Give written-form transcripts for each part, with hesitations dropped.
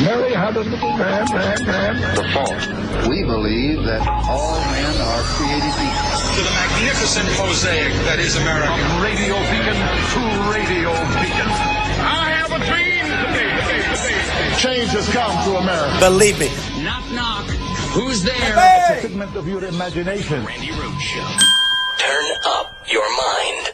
Mary had a little lamb. The fault. We believe that all men are created equal. To the magnificent mosaic that is America. From radio beacon to radio beacon. I have a dream today. Change has come to America. Believe me. Knock, knock. Who's there? It's a figment of your imagination. Randi Rhodes Show. Turn up your mind.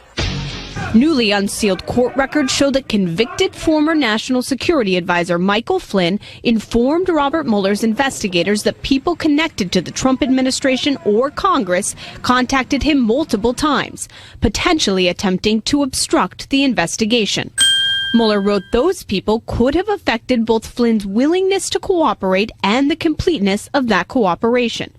Newly unsealed court records show that convicted former National Security Advisor Michael Flynn informed Robert Mueller's investigators that people connected to the Trump administration or Congress contacted him multiple times, potentially attempting to obstruct the investigation. Mueller wrote those people could have affected both Flynn's willingness to cooperate and the completeness of that cooperation.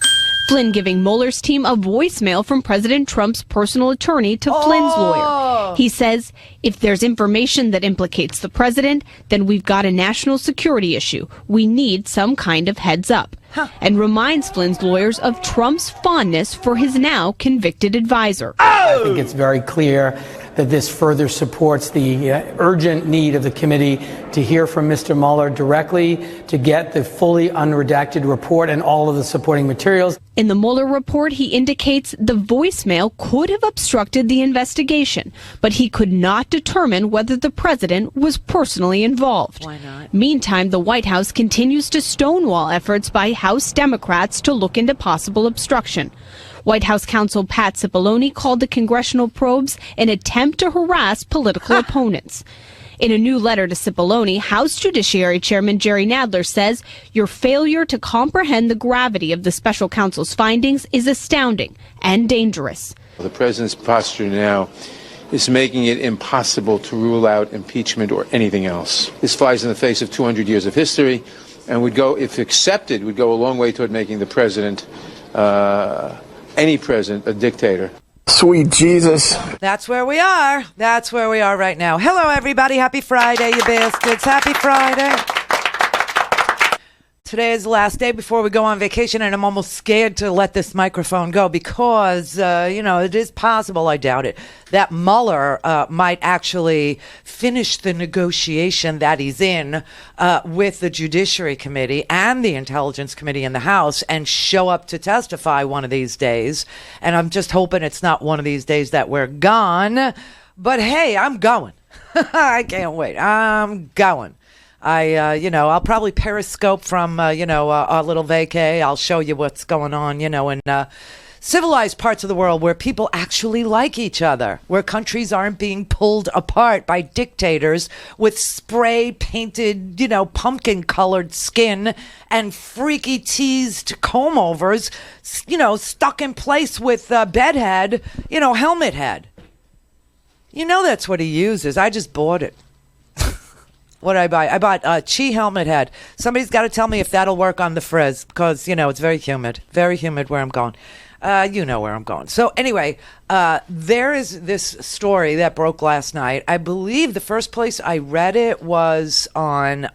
Flynn giving Mueller's team a voicemail from President Trump's personal attorney to Flynn's lawyer. He says, if there's information that implicates the president, then we've got a national security issue. We need some kind of heads up. And reminds Flynn's lawyers of Trump's fondness for his now convicted advisor. I think it's very clear that this further supports the urgent need of the committee to hear from Mr. Mueller directly, to get the fully unredacted report and all of the supporting materials. In the Mueller report, he indicates the voicemail could have obstructed the investigation, but he could not determine whether the president was personally involved. Why not? Meantime, the White House continues to stonewall efforts by House Democrats to look into possible obstruction. White House counsel Pat Cipollone called the congressional probes an attempt to harass political opponents. In a new letter to Cipollone, House Judiciary Chairman Jerry Nadler says, your failure to comprehend the gravity of the special counsel's findings is astounding and dangerous. The president's posture now is making it impossible to rule out impeachment or anything else. This flies in the face of 200 years of history and would go, if accepted, would go a long way toward making the president, any president, a dictator. Sweet Jesus. That's where we are. That's where we are right now. Hello, everybody. Happy Friday, you bastards. Happy Friday. Today is the last day before we go on vacation, and I'm almost scared to let this microphone go because, it is possible, I doubt it, that Mueller might actually finish the negotiation that he's in with the Judiciary Committee and the Intelligence Committee in the House and show up to testify one of these days. And I'm just hoping it's not one of these days that we're gone. But hey, I'm going. I can't wait. I'm going. I'll probably periscope from, our little vacay. I'll show you what's going on, in civilized parts of the world where people actually like each other, where countries aren't being pulled apart by dictators with spray painted, pumpkin-colored skin and freaky teased comb-overs, stuck in place with bedhead, helmet head. That's what he uses. I just bought it. What did I buy? I bought Chi helmet head. Somebody's got to tell me if that'll work on the frizz because, it's very humid. Very humid where I'm going. You know where I'm going. So anyway, there is this story that broke last night. I believe the first place I read it was on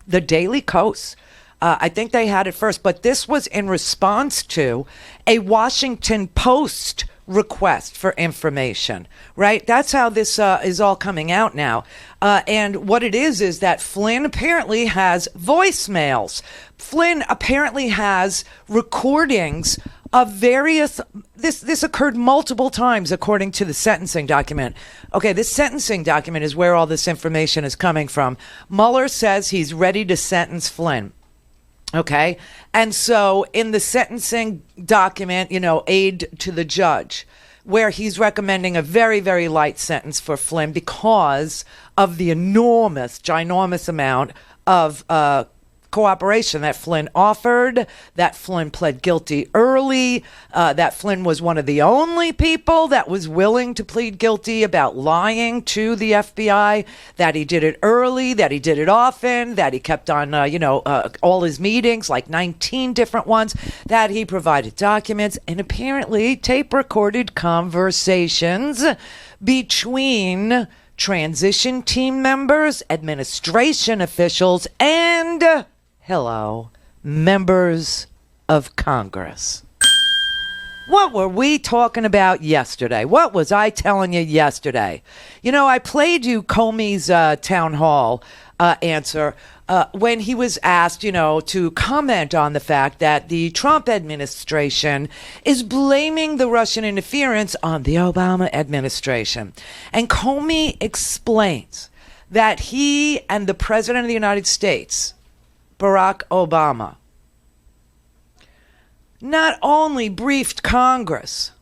the Daily Kos. I think they had it first, but this was in response to a Washington Post request for information, right? That's how this is all coming out now. And what it is that Flynn apparently has voicemails. Flynn apparently has recordings of various, this occurred multiple times according to the sentencing document. Okay, this sentencing document is where all this information is coming from. Mueller says he's ready to sentence Flynn. Okay, and so in the sentencing document, aid to the judge, where he's recommending a very, very light sentence for Flynn because of the ginormous amount of cooperation that Flynn offered, that Flynn pled guilty early, that Flynn was one of the only people that was willing to plead guilty about lying to the FBI, that he did it early, that he did it often, that he kept on, all his meetings, like 19 different ones, that he provided documents and apparently tape-recorded conversations between transition team members, administration officials, and members of Congress. What were we talking about yesterday? What was I telling you yesterday? I played you Comey's town hall answer when he was asked, to comment on the fact that the Trump administration is blaming the Russian interference on the Obama administration. And Comey explains that he and the President of the United States, Barack Obama, not only briefed Congress,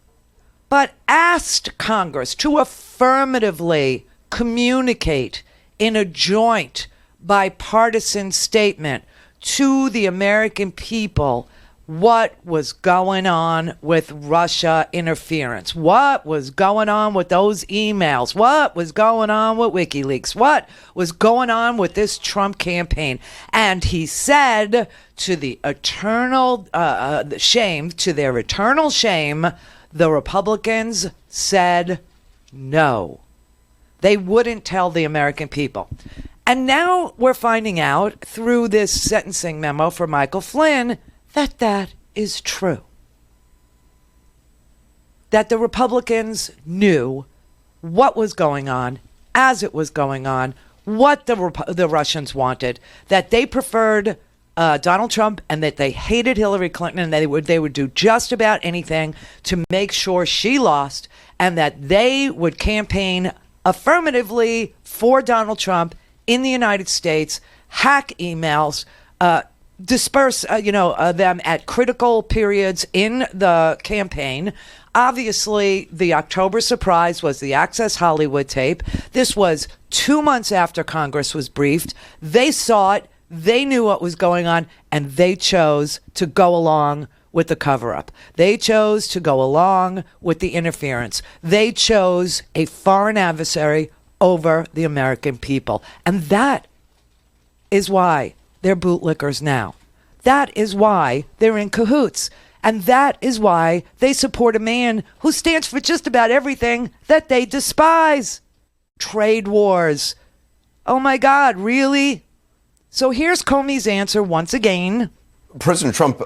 but asked Congress to affirmatively communicate in a joint bipartisan statement to the American people what was going on with Russia interference, what was going on with those emails, what was going on with WikiLeaks, what was going on with this Trump campaign. And he said, to the eternal shame, the Republicans said no. They wouldn't tell the American people. And now we're finding out through this sentencing memo for Michael Flynn that that is true. That the Republicans knew what was going on as it was going on, what the Russians wanted, that they preferred Donald Trump and that they hated Hillary Clinton, and they would do just about anything to make sure she lost, and that they would campaign affirmatively for Donald Trump in the United States, hack emails, disperse them at critical periods in the campaign. Obviously, the October surprise was the Access Hollywood tape. This was 2 months after Congress was briefed. They saw it. They knew what was going on, and they chose to go along with the cover-up. They chose to go along with the interference. They chose a foreign adversary over the American people. And that is why they're bootlickers now. That is why they're in cahoots. And that is why they support a man who stands for just about everything that they despise. Trade wars. Oh my God, really? So here's Comey's answer once again. President Trump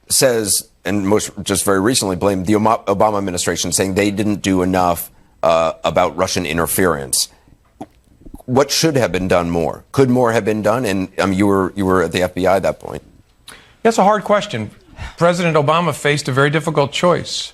says, and just very recently blamed the Obama administration, saying they didn't do enough about Russian interference. What should have been done more? Could more have been done? And you were at the FBI at that point. That's a hard question. President Obama faced a very difficult choice.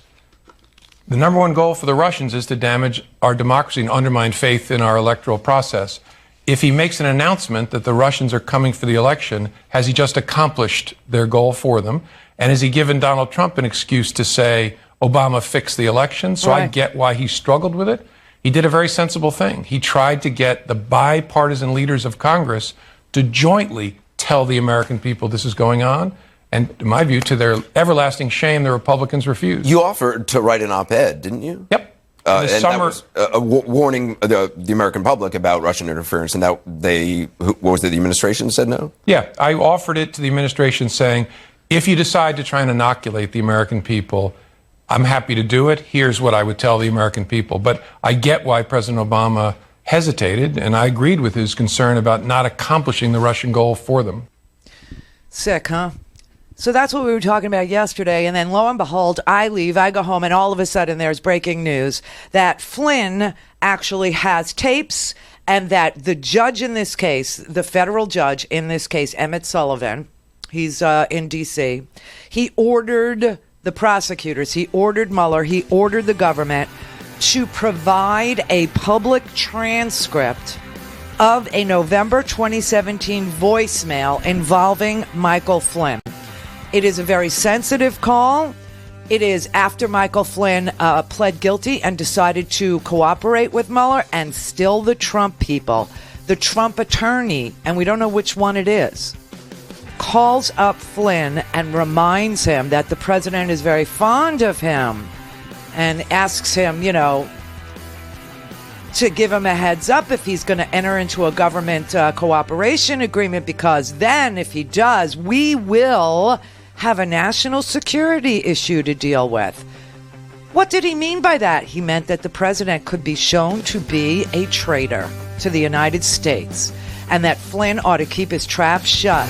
The number one goal for the Russians is to damage our democracy and undermine faith in our electoral process. If he makes an announcement that the Russians are coming for the election, has he just accomplished their goal for them? And has he given Donald Trump an excuse to say Obama fixed the election? So right. I get why he struggled with it. He did a very sensible thing. He tried to get the bipartisan leaders of Congress to jointly tell the American people this is going on. And in my view, to their everlasting shame, the Republicans refused. You offered to write an op-ed, didn't you? Yep. And summer, that was warning the American public about Russian interference, and that what was it, the administration said no? Yeah, I offered it to the administration saying, if you decide to try and inoculate the American people, I'm happy to do it. Here's what I would tell the American people. But I get why President Obama hesitated, and I agreed with his concern about not accomplishing the Russian goal for them. Sick, huh? So that's what we were talking about yesterday. And then lo and behold, I leave, I go home, and all of a sudden there's breaking news that Flynn actually has tapes, and that the judge in this case, the federal judge in this case, Emmett Sullivan, he's in D.C., he ordered the prosecutors, he ordered Mueller, he ordered the government to provide a public transcript of a November 2017 voicemail involving Michael Flynn. It is a very sensitive call. It is after Michael Flynn pled guilty and decided to cooperate with Mueller, and still the Trump people, the Trump attorney, and we don't know which one it is, calls up Flynn and reminds him that the president is very fond of him and asks him, to give him a heads up if he's going to enter into a government cooperation agreement, because then if he does, we will have a national security issue to deal with. What did he mean by that? He meant that the president could be shown to be a traitor to the United States, and that Flynn ought to keep his trap shut.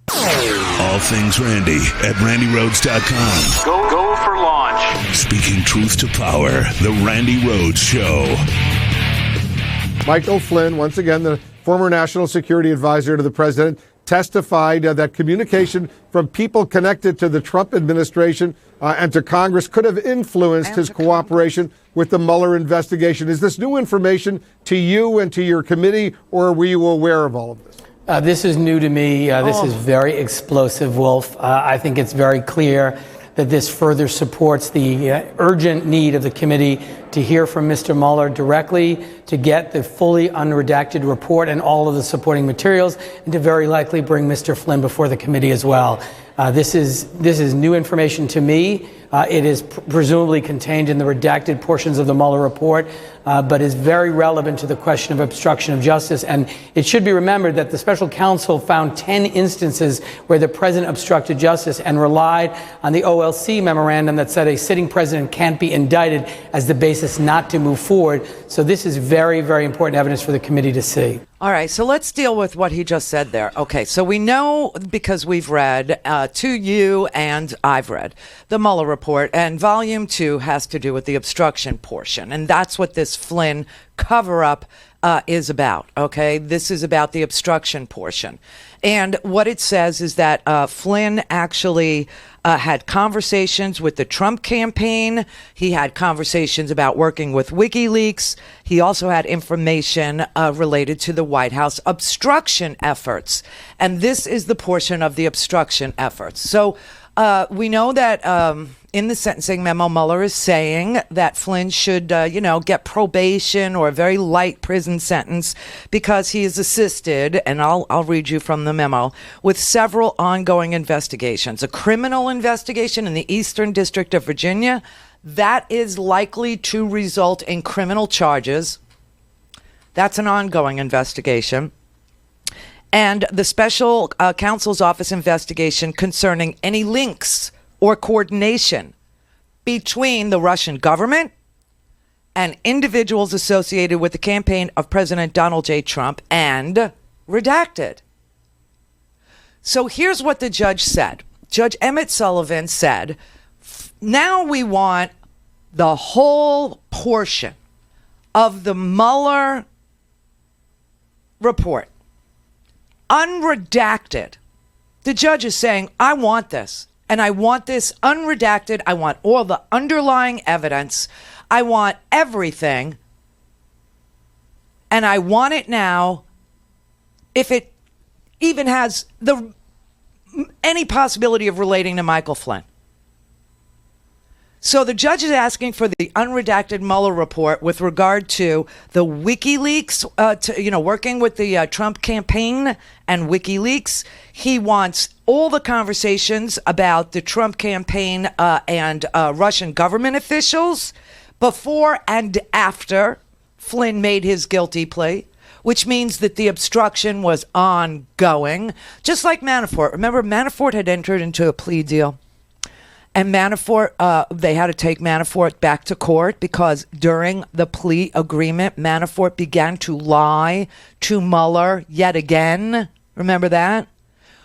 A things Randi at RandiRhodes.com. Go for launch. Speaking truth to power, the Randi Rhodes Show. Michael Flynn, once again, the former national security advisor to the president, testified that communication from people connected to the Trump administration and to Congress could have influenced his cooperation with the Mueller investigation. Is this new information to you and to your committee, or were you aware of all of this? This is new to me. This is very explosive, Wolf. I think it's very clear that this further supports the urgent need of the committee to hear from Mr. Mueller directly, to get the fully unredacted report and all of the supporting materials, and to very likely bring Mr. Flynn before the committee as well. This is new information to me. It is presumably contained in the redacted portions of the Mueller report, but is very relevant to the question of obstruction of justice. And it should be remembered that the special counsel found 10 instances where the president obstructed justice and relied on the OLC memorandum that said a sitting president can't be indicted as the basis not to move forward. So this is very, very important evidence for the committee to see. All right, so let's deal with what he just said there. Okay, so we know, because we've read, to you and I've read, the Mueller report, and Volume 2 has to do with the obstruction portion, and that's what this Flynn cover-up is about, okay? This is about the obstruction portion. And what it says is that Flynn actually had conversations with the Trump campaign. He had conversations about working with WikiLeaks. He also had information related to the White House obstruction efforts. And this is the portion of the obstruction efforts. So we know that in the sentencing memo, Mueller is saying that Flynn should, get probation or a very light prison sentence because he is assisted, and I'll read you from the memo, with several ongoing investigations. A criminal investigation in the Eastern District of Virginia that is likely to result in criminal charges. That's an ongoing investigation. And the special counsel's office investigation concerning any links or coordination between the Russian government and individuals associated with the campaign of President Donald J. Trump, and redacted. So here's what the judge said. Judge Emmett Sullivan said, now we want the whole portion of the Mueller report, unredacted. The judge is saying, I want this. And I want this unredacted. I want all the underlying evidence. I want everything. And I want it now, if it even has any possibility of relating to Michael Flynn. So the judge is asking for the unredacted Mueller report with regard to the WikiLeaks, working with the Trump campaign and WikiLeaks. He wants all the conversations about the Trump campaign and Russian government officials before and after Flynn made his guilty plea, which means that the obstruction was ongoing, just like Manafort. Remember, Manafort had entered into a plea deal. And Manafort, they had to take Manafort back to court because during the plea agreement, Manafort began to lie to Mueller yet again. Remember that?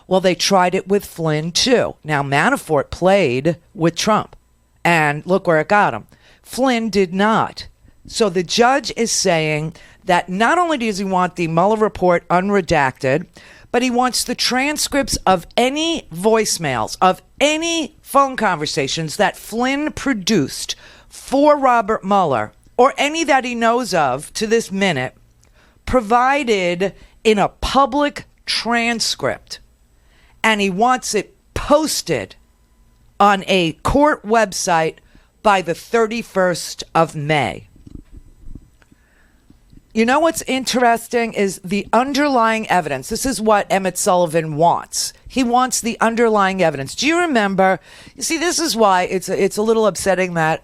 Well, they tried it with Flynn, too. Now, Manafort played with Trump, and look where it got him. Flynn did not. So the judge is saying that not only does he want the Mueller report unredacted, but he wants the transcripts of any voicemails, of any phone conversations that Flynn produced for Robert Mueller, or any that he knows of to this minute, provided in a public transcript. And he wants it posted on a court website by the 31st of May. You know what's interesting is the underlying evidence. This is what Emmett Sullivan wants. He wants the underlying evidence. Do you remember? You see, this is why it's a little upsetting that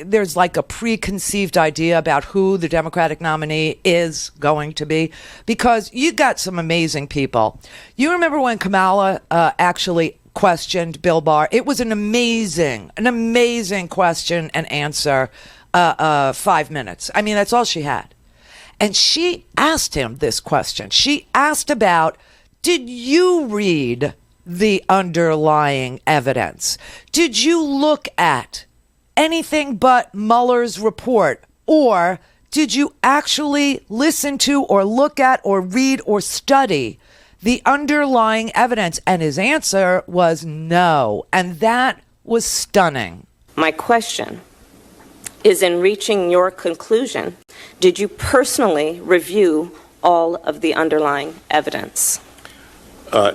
there's like a preconceived idea about who the Democratic nominee is going to be, because you got some amazing people. You remember when Kamala actually questioned Bill Barr? It was an amazing question and answer, 5 minutes. I mean, that's all she had. And she asked him this question. She asked about, did you read the underlying evidence? Did you look at anything but Mueller's report, or did you actually listen to or look at or read or study the underlying evidence? And his answer was no. And that was stunning. My question is, in reaching your conclusion, did you personally review all of the underlying evidence?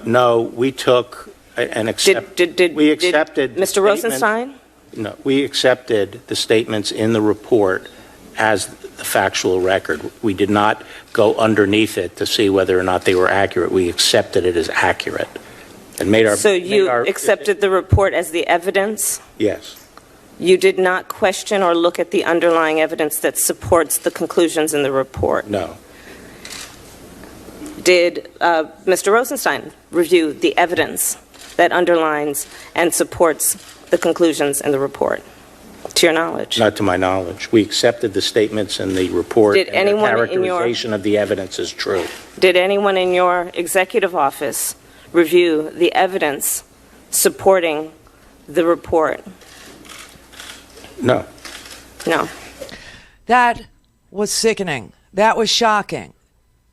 No, we took and accepted. We accepted Mr. Rosenstein? No, we accepted the statements in the report as the factual record. We did not go underneath it to see whether or not they were accurate. We accepted it as accurate and made our. So you accepted the report as the evidence? Yes. You did not question or look at the underlying evidence that supports the conclusions in the report? No. Did Mr. Rosenstein review the evidence that underlines and supports the conclusions in the report, to your knowledge? Not to my knowledge. We accepted the statements in the report. Did and anyone the characterization of the evidence is true. Did anyone in your executive office review the evidence supporting the report? No. No. That was sickening. That was shocking.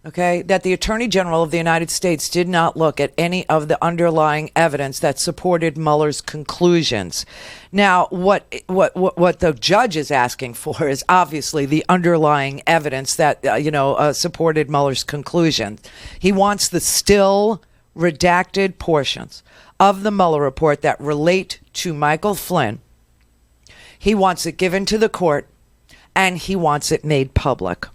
Okay, that the Attorney General of the United States did not look at any of the underlying evidence that supported Mueller's conclusions. Now, what the judge is asking for is obviously the underlying evidence that supported Mueller's conclusion. He wants the still redacted portions of the Mueller report that relate to Michael Flynn. He wants it given to the court, and he wants it made public.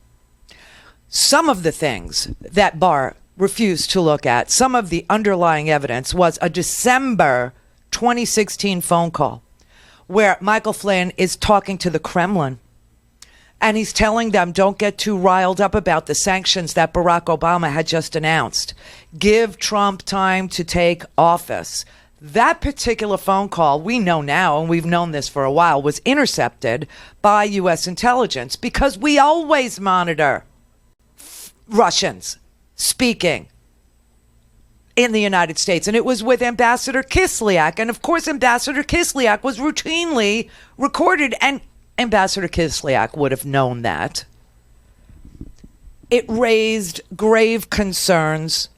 Some of the things that Barr refused to look at, some of the underlying evidence, was a December 2016 phone call where Michael Flynn is talking to the Kremlin, and he's telling them, don't get too riled up about the sanctions that Barack Obama had just announced. Give Trump time to take office. That particular phone call, we know now, and we've known this for a while, was intercepted by U.S. intelligence, because we always monitor Russians speaking in the United States. And it was with Ambassador Kislyak. And of course, Ambassador Kislyak was routinely recorded, and Ambassador Kislyak would have known that. It raised grave concerns.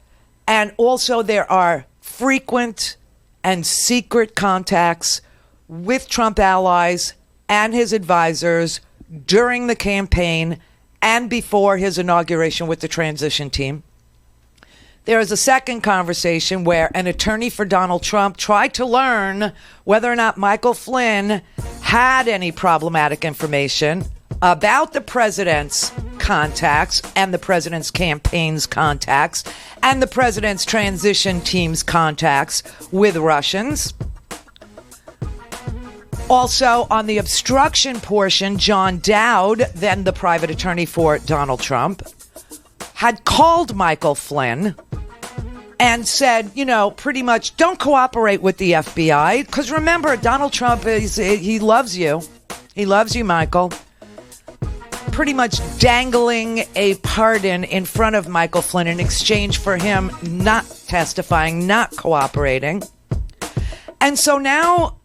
And also there are frequent and secret contacts with Trump allies and his advisors during the campaign and before his inauguration with the transition team. There is a second conversation where an attorney for Donald Trump tried to learn whether or not Michael Flynn had any problematic information about the president's contacts and the president's campaign's contacts and the president's transition team's contacts with Russians. Also, on the obstruction portion, John Dowd, then the private attorney for Donald Trump, had called Michael Flynn and said, pretty much, don't cooperate with the FBI. Because remember, Donald Trump, he loves you. He loves you, Michael. Pretty much dangling a pardon in front of Michael Flynn in exchange for him not testifying, not cooperating. And so now,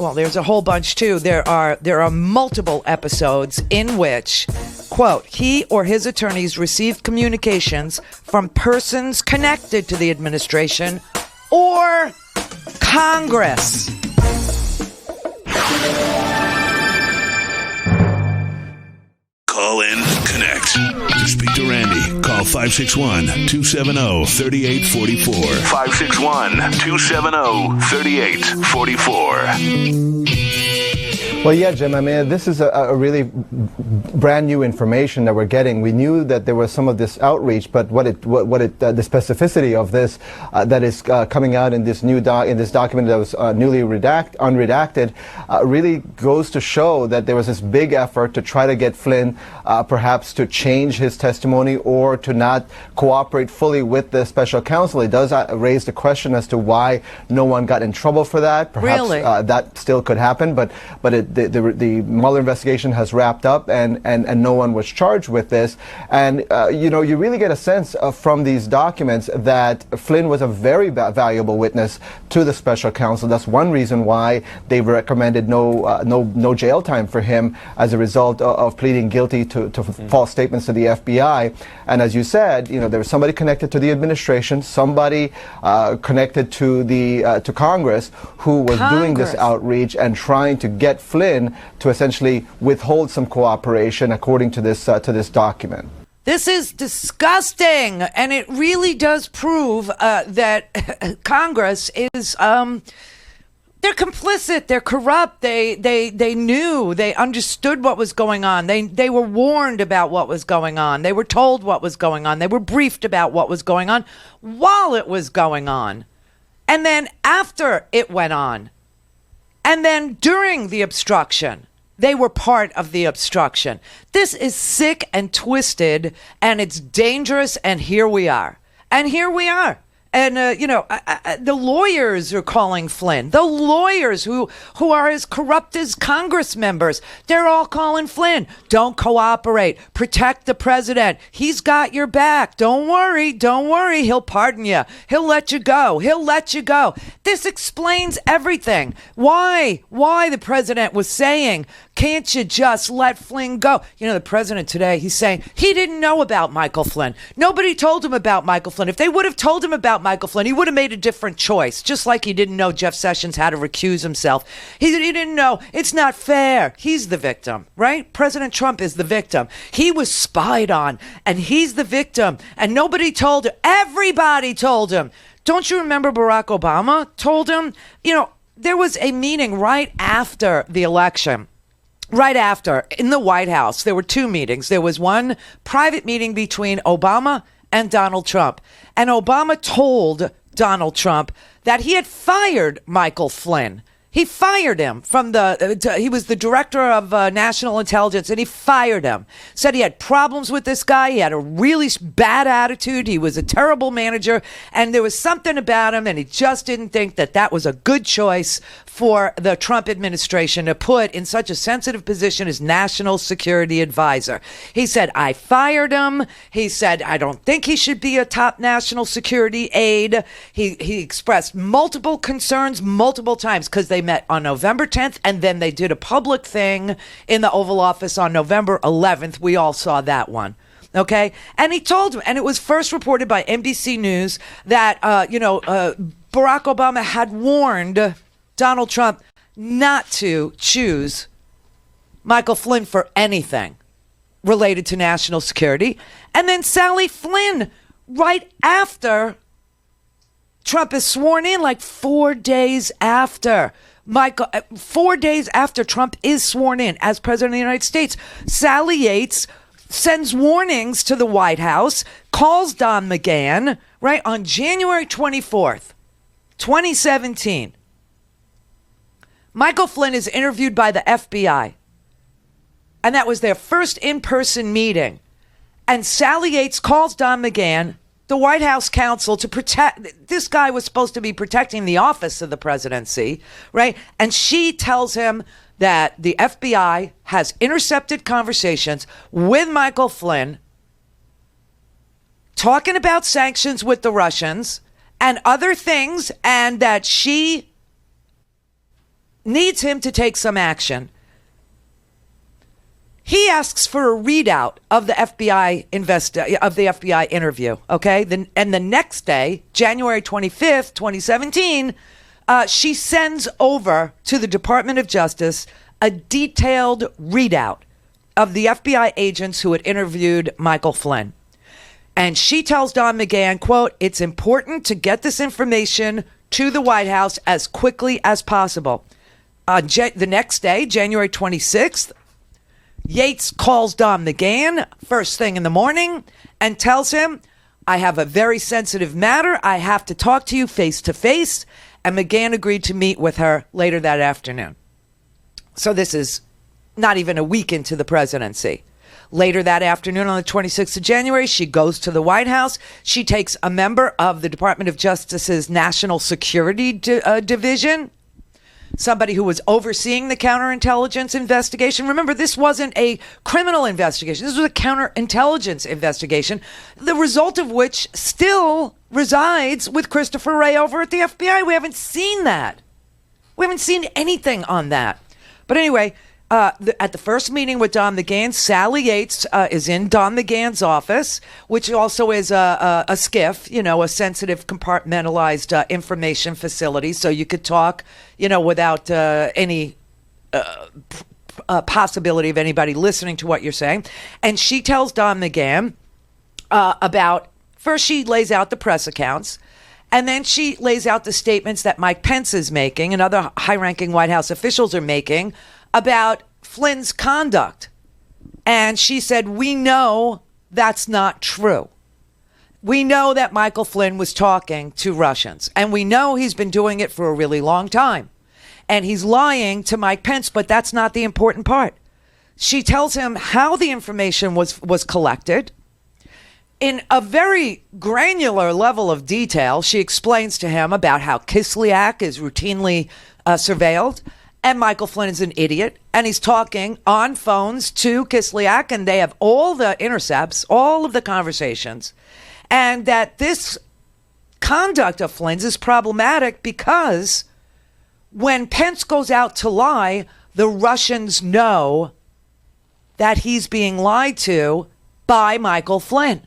well, there's a whole bunch too. There are multiple episodes in which, quote, he or his attorneys received communications from persons connected to the administration or Congress. Call in, connect. To speak to Randi, call 561-270-3844. 561-270-3844. Well, yeah, Jim, I mean, this is a really brand new information that we're getting. We knew that there was some of this outreach, but the specificity of this that is coming out in this this document that was newly unredacted really goes to show that there was this big effort to try to get Flynn perhaps to change his testimony or to not cooperate fully with the special counsel. It does raise the question as to why no one got in trouble for that. Perhaps really? That still could happen, but the Mueller investigation has wrapped up and no one was charged with this. And, you really get a sense from these documents that Flynn was a very valuable witness to the special counsel. That's one reason why they recommended no jail time for him as a result of pleading guilty to false statements to the FBI. And as you said, there was somebody connected to the administration, somebody connected to to Congress who was doing this outreach and trying to get Flynn to essentially withhold some cooperation according to this document. This is disgusting, and it really does prove that Congress is they're complicit, they're corrupt, they knew, they understood what was going on, they were warned about what was going on, they were told what was going on, they were briefed about what was going on while it was going on, and then after it went on, and then during the obstruction. They were part of the obstruction. This is sick and twisted, and it's dangerous, and here we are. And here we are. And, the lawyers are calling Flynn. The lawyers who are as corrupt as Congress members, they're all calling Flynn. Don't cooperate. Protect the president. He's got your back. Don't worry. Don't worry. He'll pardon you. He'll let you go. He'll let you go. This explains everything. Why the president was saying, can't you just let Flynn go? The president today, he's saying he didn't know about Michael Flynn. Nobody told him about Michael Flynn. If they would have told him about Michael Flynn, he would have made a different choice, just like he didn't know Jeff Sessions had to recuse himself. He didn't know. It's not fair. He's the victim, right? President Trump is the victim. He was spied on, and he's the victim, and nobody told him. Everybody told him. Don't you remember Barack Obama told him? There was a meeting right after the election. Right after, in the White House, there were two meetings. There was one private meeting between Obama and Donald Trump. And Obama told Donald Trump that he had fired Michael Flynn. He fired him from he was the director of national intelligence, and he fired him. Said he had problems with this guy. He had a really bad attitude. He was a terrible manager, and there was something about him, and he just didn't think that was a good choice for the Trump administration to put in such a sensitive position as national security advisor. He said, I fired him. He said, I don't think he should be a top national security aide. He expressed multiple concerns multiple times because they met on November 10th, and then they did a public thing in the Oval Office on November 11th. We all saw that one. Okay. And he told him, and it was first reported by NBC News that, Barack Obama had warned Donald Trump not to choose Michael Flynn for anything related to national security. And then Sally Flynn, right after Trump is sworn in, like 4 days after 4 days after Trump is sworn in as president of the United States, Sally Yates sends warnings to the White House, calls Don McGahn, right, on January 24th, 2017. Michael Flynn is interviewed by the FBI, and that was their first in-person meeting. And Sally Yates calls Don McGahn, the White House counsel, to protect. This guy was supposed to be protecting the office of the presidency, right? And she tells him that the FBI has intercepted conversations with Michael Flynn, talking about sanctions with the Russians and other things, and that she needs him to take some action. He asks for a readout of the FBI interview. Okay, and the next day, January 25th, 2017, she sends over to the Department of Justice a detailed readout of the FBI agents who had interviewed Michael Flynn. And she tells Don McGahn, quote, "It's important to get this information to the White House as quickly as possible." The next day, January 26th, Yates calls Don McGahn first thing in the morning and tells him, "I have a very sensitive matter. I have to talk to you face to face." And McGahn agreed to meet with her later that afternoon. So this is not even a week into the presidency. Later that afternoon, on the 26th of January, she goes to the White House. She takes a member of the Department of Justice's National Security Division. somebody who was overseeing the counterintelligence investigation. Remember, this wasn't a criminal investigation. This was a counterintelligence investigation, the result of which still resides with Christopher Wray over at the FBI. We haven't seen that. We haven't seen anything on that. But anyway, at the first meeting with Don McGahn, Sally Yates is in Don McGahn's office, which also is a SCIF, a sensitive compartmentalized information facility. So you could talk, without any possibility of anybody listening to what you're saying. And she tells Don McGahn first she lays out the press accounts, and then she lays out the statements that Mike Pence is making and other high-ranking White House officials are making about Flynn's conduct. And she said, we know that's not true. We know that Michael Flynn was talking to Russians, and we know he's been doing it for a really long time. And he's lying to Mike Pence, but that's not the important part. She tells him how the information was collected. In a very granular level of detail, she explains to him about how Kislyak is routinely surveilled, and Michael Flynn is an idiot, and he's talking on phones to Kislyak, and they have all the intercepts, all of the conversations, and that this conduct of Flynn's is problematic because when Pence goes out to lie, the Russians know that he's being lied to by Michael Flynn.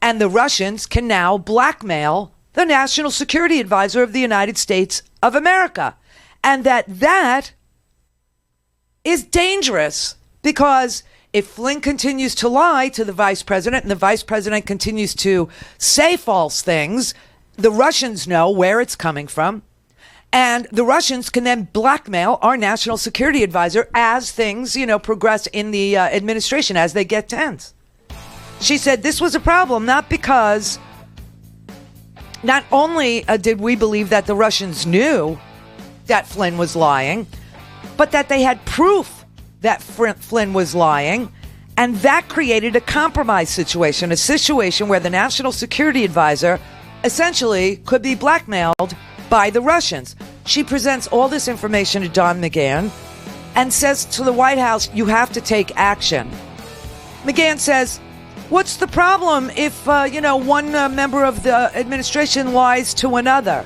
And the Russians can now blackmail the National Security Advisor of the United States of America. And that is dangerous because if Flynn continues to lie to the vice president and the vice president continues to say false things, the Russians know where it's coming from. And the Russians can then blackmail our National Security Advisor as things, progress in the administration, as they get tense. She said this was a problem, not because not only did we believe that the Russians knew that Flynn was lying, but that they had proof that Flynn was lying. And that created a compromise situation, a situation where the National Security Advisor essentially could be blackmailed by the Russians. She presents all this information to Don McGahn and says to the White House, you have to take action. McGahn says, what's the problem if, one member of the administration lies to another?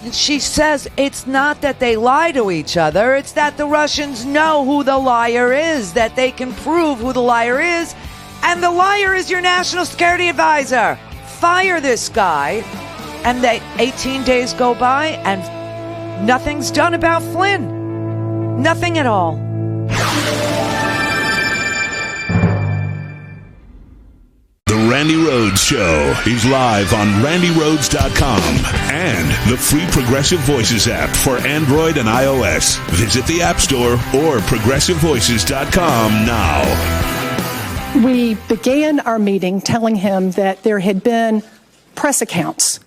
And she says it's not that they lie to each other. It's that the Russians know who the liar is, that they can prove who the liar is. And the liar is your National Security Advisor. Fire this guy. And 18 days go by and nothing's done about Flynn. Nothing at all. The Randi Rhodes Show is live on RandiRhodes.com and the free Progressive Voices app for Android and iOS. Visit the App Store or ProgressiveVoices.com now. We began our meeting telling him that there had been press accounts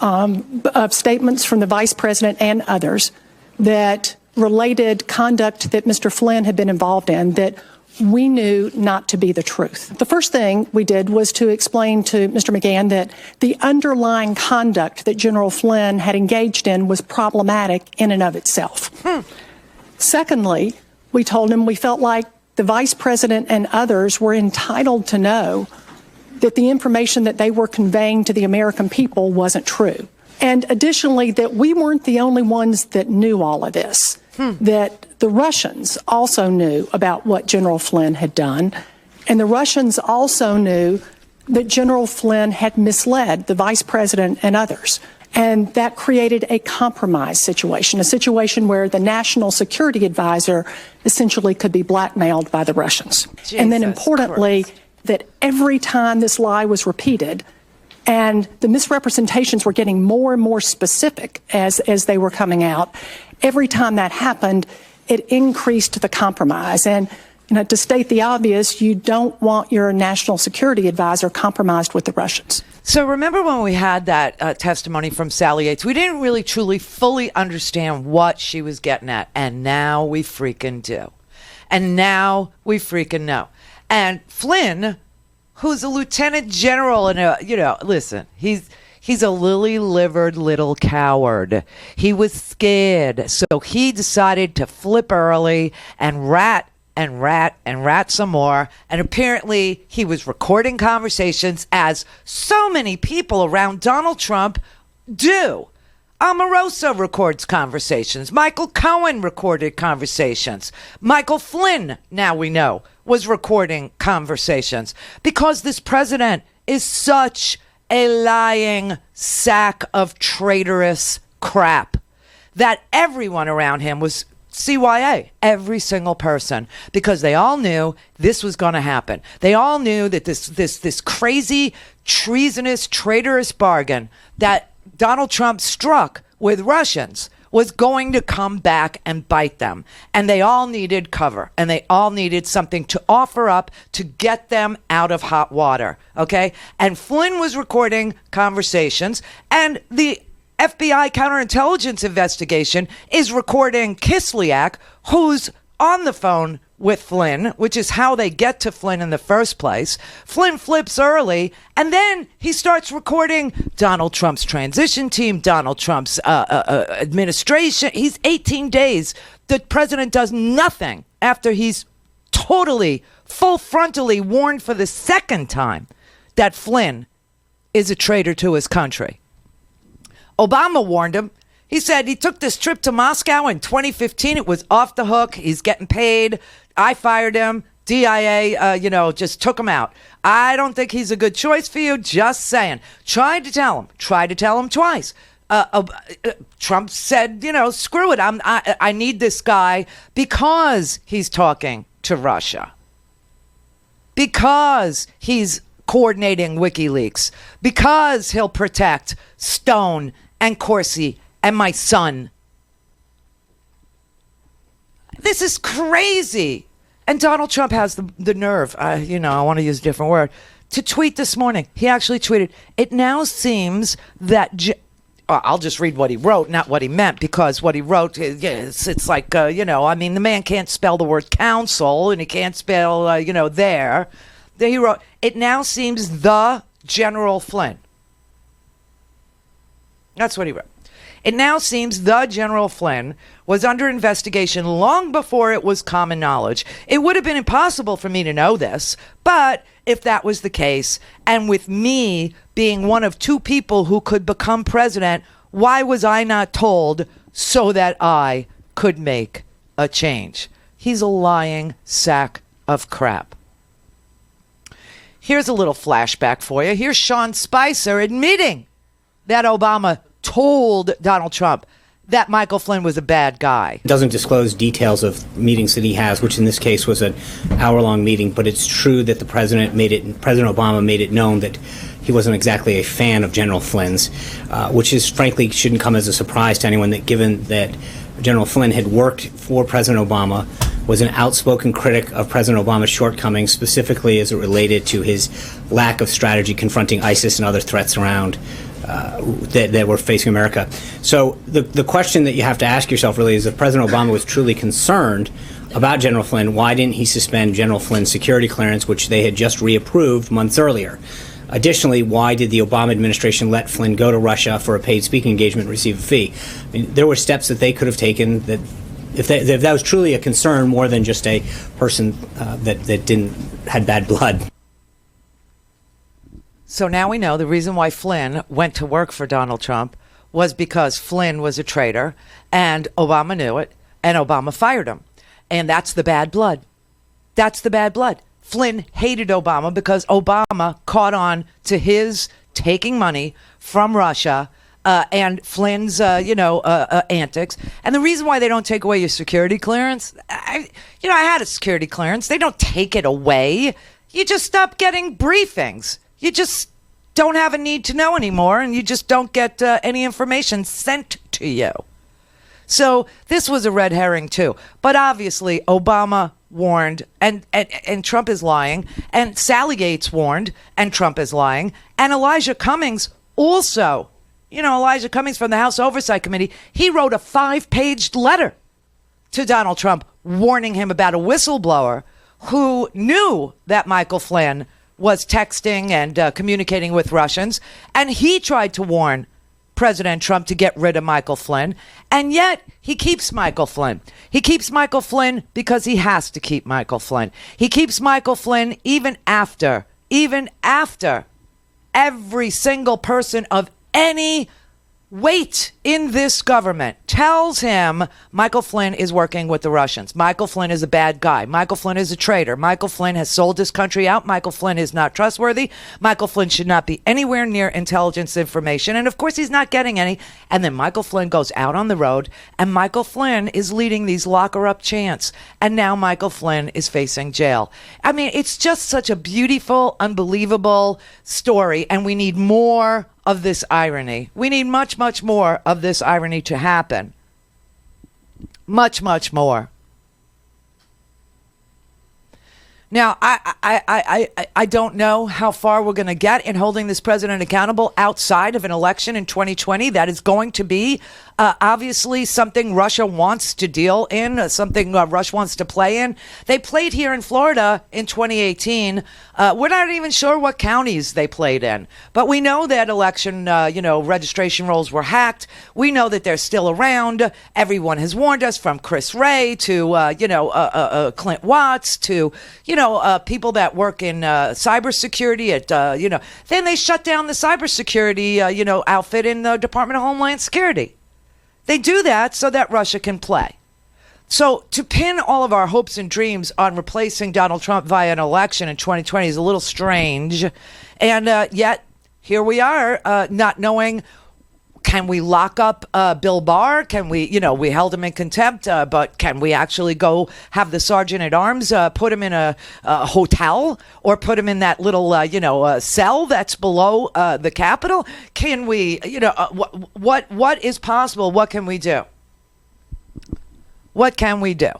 of statements from the vice president and others that related conduct that Mr. Flynn had been involved in that we knew not to be the truth. The first thing we did was to explain to Mr. McGahn that the underlying conduct that General Flynn had engaged in was problematic in and of itself. Secondly, we told him we felt like the vice president and others were entitled to know that the information that they were conveying to the American people wasn't true. And additionally, that we weren't the only ones that knew all of this, that the Russians also knew about what General Flynn had done, and the Russians also knew that General Flynn had misled the vice president and others. And that created a compromise situation, a situation where the National Security Advisor essentially could be blackmailed by the Russians. And then importantly, that every time this lie was repeated, and the misrepresentations were getting more and more specific as they were coming out, every time that happened, it increased the compromise. And to state the obvious, you don't want your National Security Advisor compromised with the Russians. So remember when we had that testimony from Sally Yates, we didn't really truly fully understand what she was getting at. And now we freaking do. And now we freaking know. And Flynn, who's a lieutenant general and listen, he's He's a lily-livered little coward. He was scared, so he decided to flip early and rat some more. And apparently he was recording conversations, as so many people around Donald Trump do. Omarosa records conversations. Michael Cohen recorded conversations. Michael Flynn, now we know, was recording conversations, because this president is such a lying sack of traitorous crap that everyone around him was CYA, every single person, because they all knew this was going to happen. They all knew that this crazy, treasonous, traitorous bargain that Donald Trump struck with Russians was going to come back and bite them. And they all needed cover, and they all needed something to offer up to get them out of hot water. Okay? And Flynn was recording conversations, and the FBI counterintelligence investigation is recording Kislyak, who's on the phone with Flynn, which is how they get to Flynn in the first place. Flynn flips early, and then he starts recording Donald Trump's transition team, Donald Trump's administration. He's 18 days. The president does nothing after he's totally, full frontally warned for the second time that Flynn is a traitor to his country. Obama warned him. He said he took this trip to Moscow in 2015. It was off the hook. He's getting paid. I fired him. DIA, just took him out. I don't think he's a good choice for you. Just saying. Tried to tell him twice. Trump said, screw it. I need this guy because he's talking to Russia. Because he's coordinating WikiLeaks. Because he'll protect Stone and Corsi and my son. This is crazy. And Donald Trump has the nerve, I want to use a different word, to tweet this morning. He actually tweeted, it now seems that... I'll just read what he wrote, not what he meant, because what he wrote, it's like, the man can't spell the word council, and he can't spell, there. There he wrote, it now seems the General Flynn. That's what he wrote. It now seems the General Flynn was under investigation long before it was common knowledge. It would have been impossible for me to know this, but if that was the case, and with me being one of two people who could become president, why was I not told so that I could make a change? He's a lying sack of crap. Here's a little flashback for you. Here's Sean Spicer admitting that Obama told Donald Trump that Michael Flynn was a bad guy. It doesn't disclose details of meetings that he has, which in this case was an hour-long meeting, but it's true that President Obama made it known that he wasn't exactly a fan of General Flynn's, which is frankly shouldn't come as a surprise to anyone, that given that General Flynn had worked for President Obama, was an outspoken critic of President Obama's shortcomings, specifically as it related to his lack of strategy confronting ISIS and other threats around that were facing America. So the question that you have to ask yourself really is, if President Obama was truly concerned about General Flynn, why didn't he suspend General Flynn's security clearance, which they had just reapproved months earlier? Additionally, why did the Obama administration let Flynn go to Russia for a paid speaking engagement and receive a fee? I mean, there were steps that they could have taken that, if that was truly a concern, more than just a person that had bad blood. So now we know the reason why Flynn went to work for Donald Trump was because Flynn was a traitor, and Obama knew it, and Obama fired him. And that's the bad blood. That's the bad blood. Flynn hated Obama because Obama caught on to his taking money from Russia and Flynn's, antics. And the reason why they don't take away your security clearance, I had a security clearance. They don't take it away. You just stop getting briefings. You just don't have a need to know anymore, and you just don't get any information sent to you. So this was a red herring too. But obviously Obama warned, and Trump is lying, and Sally Yates warned, and Trump is lying, and Elijah Cummings also. Elijah Cummings from the House Oversight Committee, he wrote a 5-page letter to Donald Trump warning him about a whistleblower who knew that Michael Flynn was texting and communicating with Russians, and he tried to warn President Trump to get rid of Michael Flynn, and yet he keeps Michael Flynn. He keeps Michael Flynn because he has to keep Michael Flynn. He keeps Michael Flynn even after every single person of any weight in this government tells him Michael Flynn is working with the Russians. Michael Flynn is a bad guy. Michael Flynn is a traitor. Michael Flynn has sold this country out. Michael Flynn is not trustworthy. Michael Flynn should not be anywhere near intelligence information. And of course, he's not getting any. And then Michael Flynn goes out on the road, and Michael Flynn is leading these lock-her-up chants. And now Michael Flynn is facing jail. I mean, it's just such a beautiful, unbelievable story, and we need more of this irony. We need much, much more of this irony to happen. Much, much more. Now, I don't know how far we're going to get in holding this president accountable outside of an election in 2020. That is going to be obviously something Russia wants to deal in, something Russia wants to play in. They played here in Florida in 2018. We're not even sure what counties they played in, but we know that election, registration rolls were hacked. We know that they're still around. Everyone has warned us, from Chris Wray to, Clint Watts to, people that work in cybersecurity at, then they shut down the cybersecurity, outfit in the Department of Homeland Security. They do that so that Russia can play. So to pin all of our hopes and dreams on replacing Donald Trump via an election in 2020 is a little strange. And yet here we are, not knowing, can we lock up Bill Barr? Can we, we held him in contempt, but can we actually go have the sergeant at arms put him in a hotel, or put him in that little, cell that's below the Capitol? Can we, what is possible? What can we do? What can we do?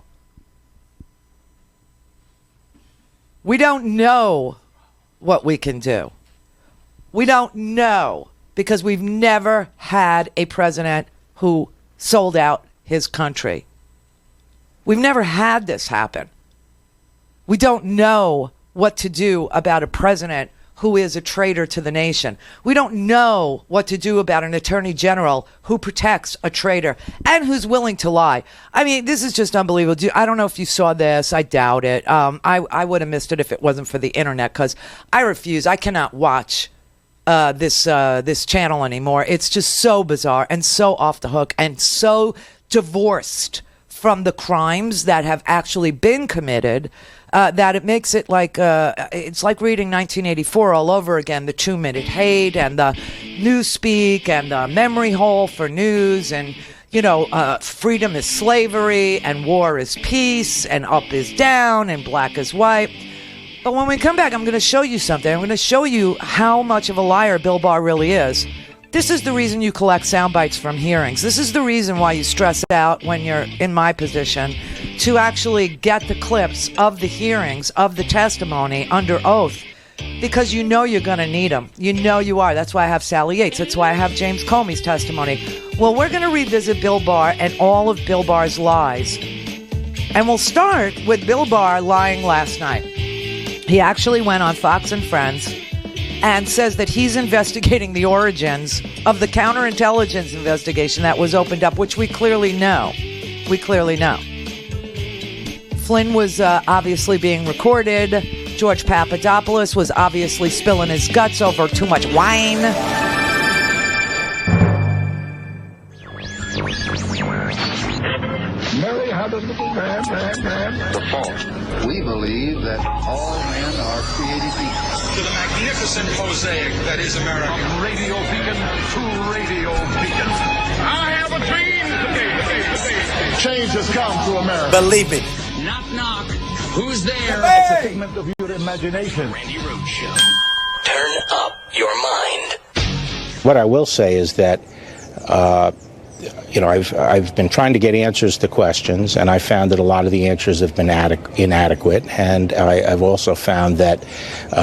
We don't know what we can do. We don't know, because we've never had a president who sold out his country. We've never had this happen. We don't know what to do about a president who is a traitor to the nation. We don't know what to do about an attorney general who protects a traitor and who's willing to lie. I mean, this is just unbelievable. I don't know if you saw this. I doubt it. I would have missed it if it wasn't for the internet, because I refuse. I cannot watch this channel anymore. It's just so bizarre and so off the hook and so divorced from the crimes that have actually been committed, that it makes it like it's like reading 1984 all over again. The 2-minute hate and the newspeak and the memory hole for news, and freedom is slavery and war is peace and up is down and black is white. But when we come back, I'm going to show you something. I'm going to show you how much of a liar Bill Barr really is. This is the reason you collect sound bites from hearings. This is the reason why you stress out when you're in my position to actually get the clips of the hearings, of the testimony under oath, because you know you're going to need them. You know you are. That's why I have Sally Yates. That's why I have James Comey's testimony. Well, we're going to revisit Bill Barr and all of Bill Barr's lies. And we'll start with Bill Barr lying last night. He actually went on Fox and Friends and says that he's investigating the origins of the counterintelligence investigation that was opened up, which we clearly know. We clearly know. Flynn was obviously being recorded. George Papadopoulos was obviously spilling his guts over too much wine. Mary had a little man. The fault. We believe that all men are created equal. To the magnificent mosaic that is America. From radio beacon to radio beacon. I have a dream today. Change has come to America. Believe it. Knock, knock. Who's there? It's a figment of your imagination. Randi Rhodes Show. Turn up your mind. What I will say is that, I've been trying to get answers to questions, and I found that a lot of the answers have been inadequate. And I've also found that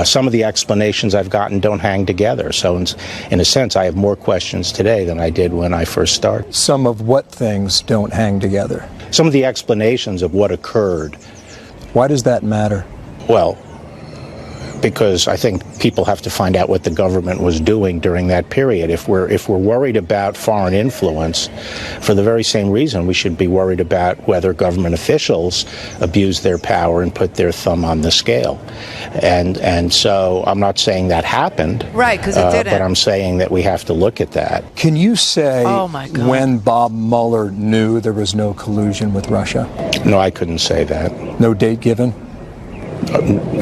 some of the explanations I've gotten don't hang together. So in a sense, I have more questions today than I did when I first started. Some of what things don't hang together? Some of the explanations of what occurred. Why does that matter? Well, because I think people have to find out what the government was doing during that period. If we're worried about foreign influence, for the very same reason, we should be worried about whether government officials abuse their power and put their thumb on the scale. And so I'm not saying that happened. Right, because it didn't. But I'm saying that we have to look at that. Can you say when Bob Mueller knew there was no collusion with Russia? No, I couldn't say that. No date given?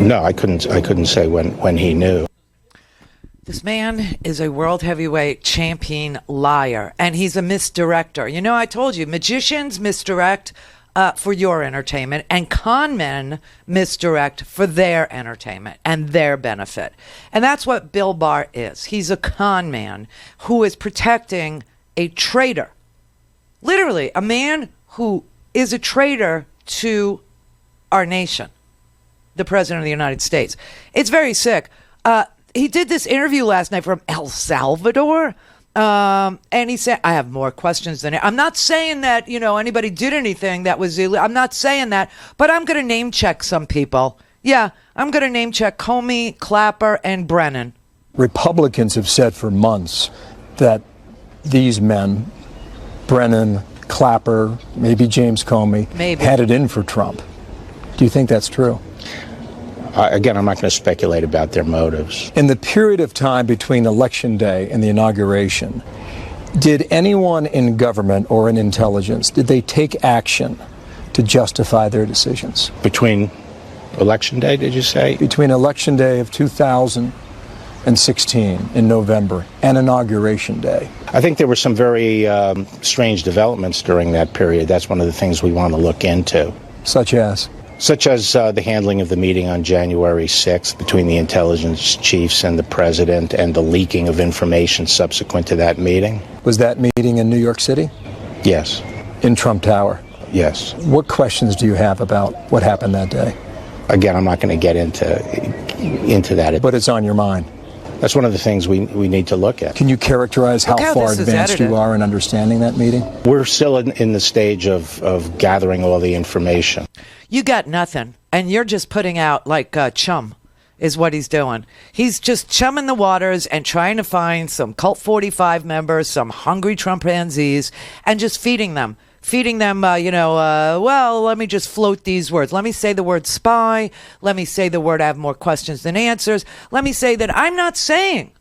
No, I couldn't say when he knew. This man is a world heavyweight champion liar, and he's a misdirector. You know, I told you, magicians misdirect for your entertainment, and con men misdirect for their entertainment and their benefit. And that's what Bill Barr is. He's a con man who is protecting a traitor. Literally, a man who is a traitor to our nation, the President of the United States. It's very sick. He did this interview last night from El Salvador. And he said, I have more questions than I'm not saying that, anybody did anything that was illegal. I'm not saying that, but I'm going to name check some people. Yeah, I'm going to name check Comey, Clapper, and Brennan. Republicans have said for months that these men, Brennan, Clapper, maybe James Comey, had it in for Trump. Do you think that's true? Again, I'm not going to speculate about their motives. In the period of time between Election Day and the inauguration, did anyone in government or in intelligence, did they take action to justify their decisions? Between Election Day, did you say? Between Election Day of 2016 in November and Inauguration Day. I think there were some very strange developments during that period. That's one of the things we want to look into. Such as? Such as the handling of the meeting on January 6th between the intelligence chiefs and the president, and the leaking of information subsequent to that meeting. Was that meeting in New York City? Yes. In Trump Tower? Yes. What questions do you have about what happened that day? Again, I'm not going to get into that. But it's on your mind. That's one of the things we need to look at. Can you characterize how far advanced you are in understanding that meeting? We're still in the stage of gathering all the information. You got nothing, and you're just putting out like chum is what he's doing. He's just chumming the waters and trying to find some Cult 45 members, some hungry Trumpanzees, and just feeding them, well, let me just float these words. Let me say the word spy. Let me say the word I have more questions than answers. Let me say that I'm not saying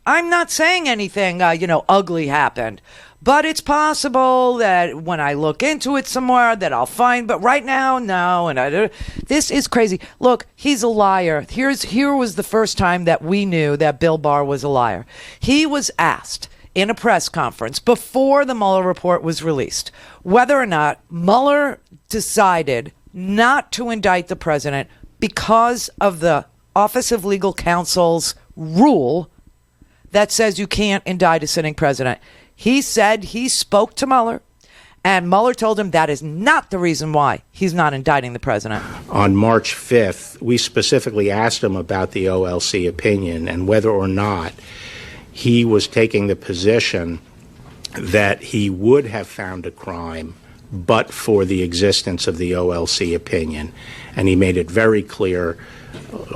anything, ugly happened. But it's possible that when I look into it some more that I'll find, but right now, no. And this is crazy. Look, he's a liar. Here was the first time that we knew that Bill Barr was a liar. He was asked in a press conference before the Mueller report was released whether or not Mueller decided not to indict the president because of the Office of Legal Counsel's rule that says you can't indict a sitting president. He said he spoke to Mueller, and Mueller told him that is not the reason why he's not indicting the president. On March 5th, we specifically asked him about the OLC opinion and whether or not he was taking the position that he would have found a crime but for the existence of the OLC opinion. And he made it very clear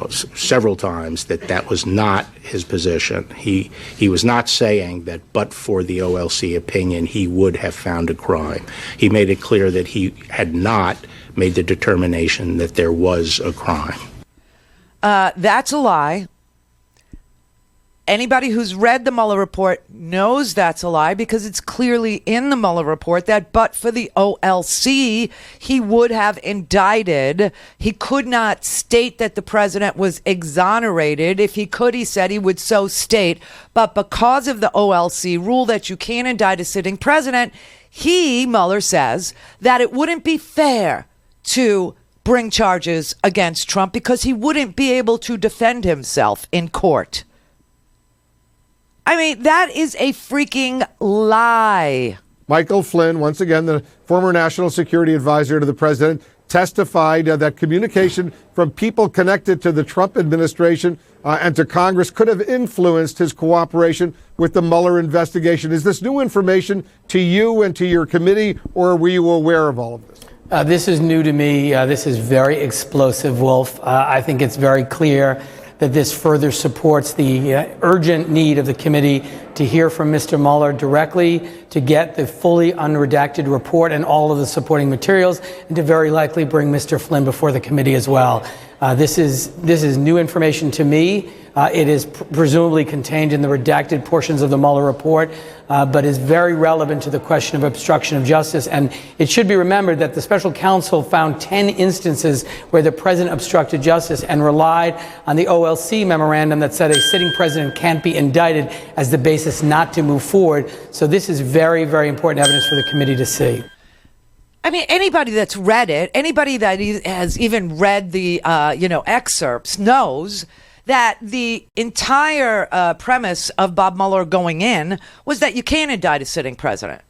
several times that that was not his position. He was not saying that but for the OLC opinion he would have found a crime. He made it clear that he had not made the determination that there was a crime. That's a lie. Anybody who's read the Mueller report knows that's a lie because it's clearly in the Mueller report that but for the OLC, he would have indicted. He could not state that the president was exonerated. If he could, he said he would so state. But because of the OLC rule that you can't indict a sitting president, Mueller says that it wouldn't be fair to bring charges against Trump because he wouldn't be able to defend himself in court. I mean, that is a freaking lie. Michael Flynn, once again, the former national security advisor to the president, testified that communication from people connected to the Trump administration and to Congress could have influenced his cooperation with the Mueller investigation. Is this new information to you and to your committee, or were you aware of all of this? This is new to me. This is very explosive, Wolf. I think it's very clear that this further supports the urgent need of the committee to hear from Mr. Mueller directly, to get the fully unredacted report and all of the supporting materials, and to very likely bring Mr. Flynn before the committee as well. This is new information to me. It is presumably contained in the redacted portions of the Mueller report, but is very relevant to the question of obstruction of justice. And it should be remembered that the special counsel found 10 instances where the president obstructed justice and relied on the OLC memorandum that said a sitting president can't be indicted as the basis not to move forward. So this is very, very important evidence for the committee to see. I mean, anybody that's read it, anybody that has even read the, excerpts knows that the entire premise of Bob Mueller going in was that you can't indict a sitting president.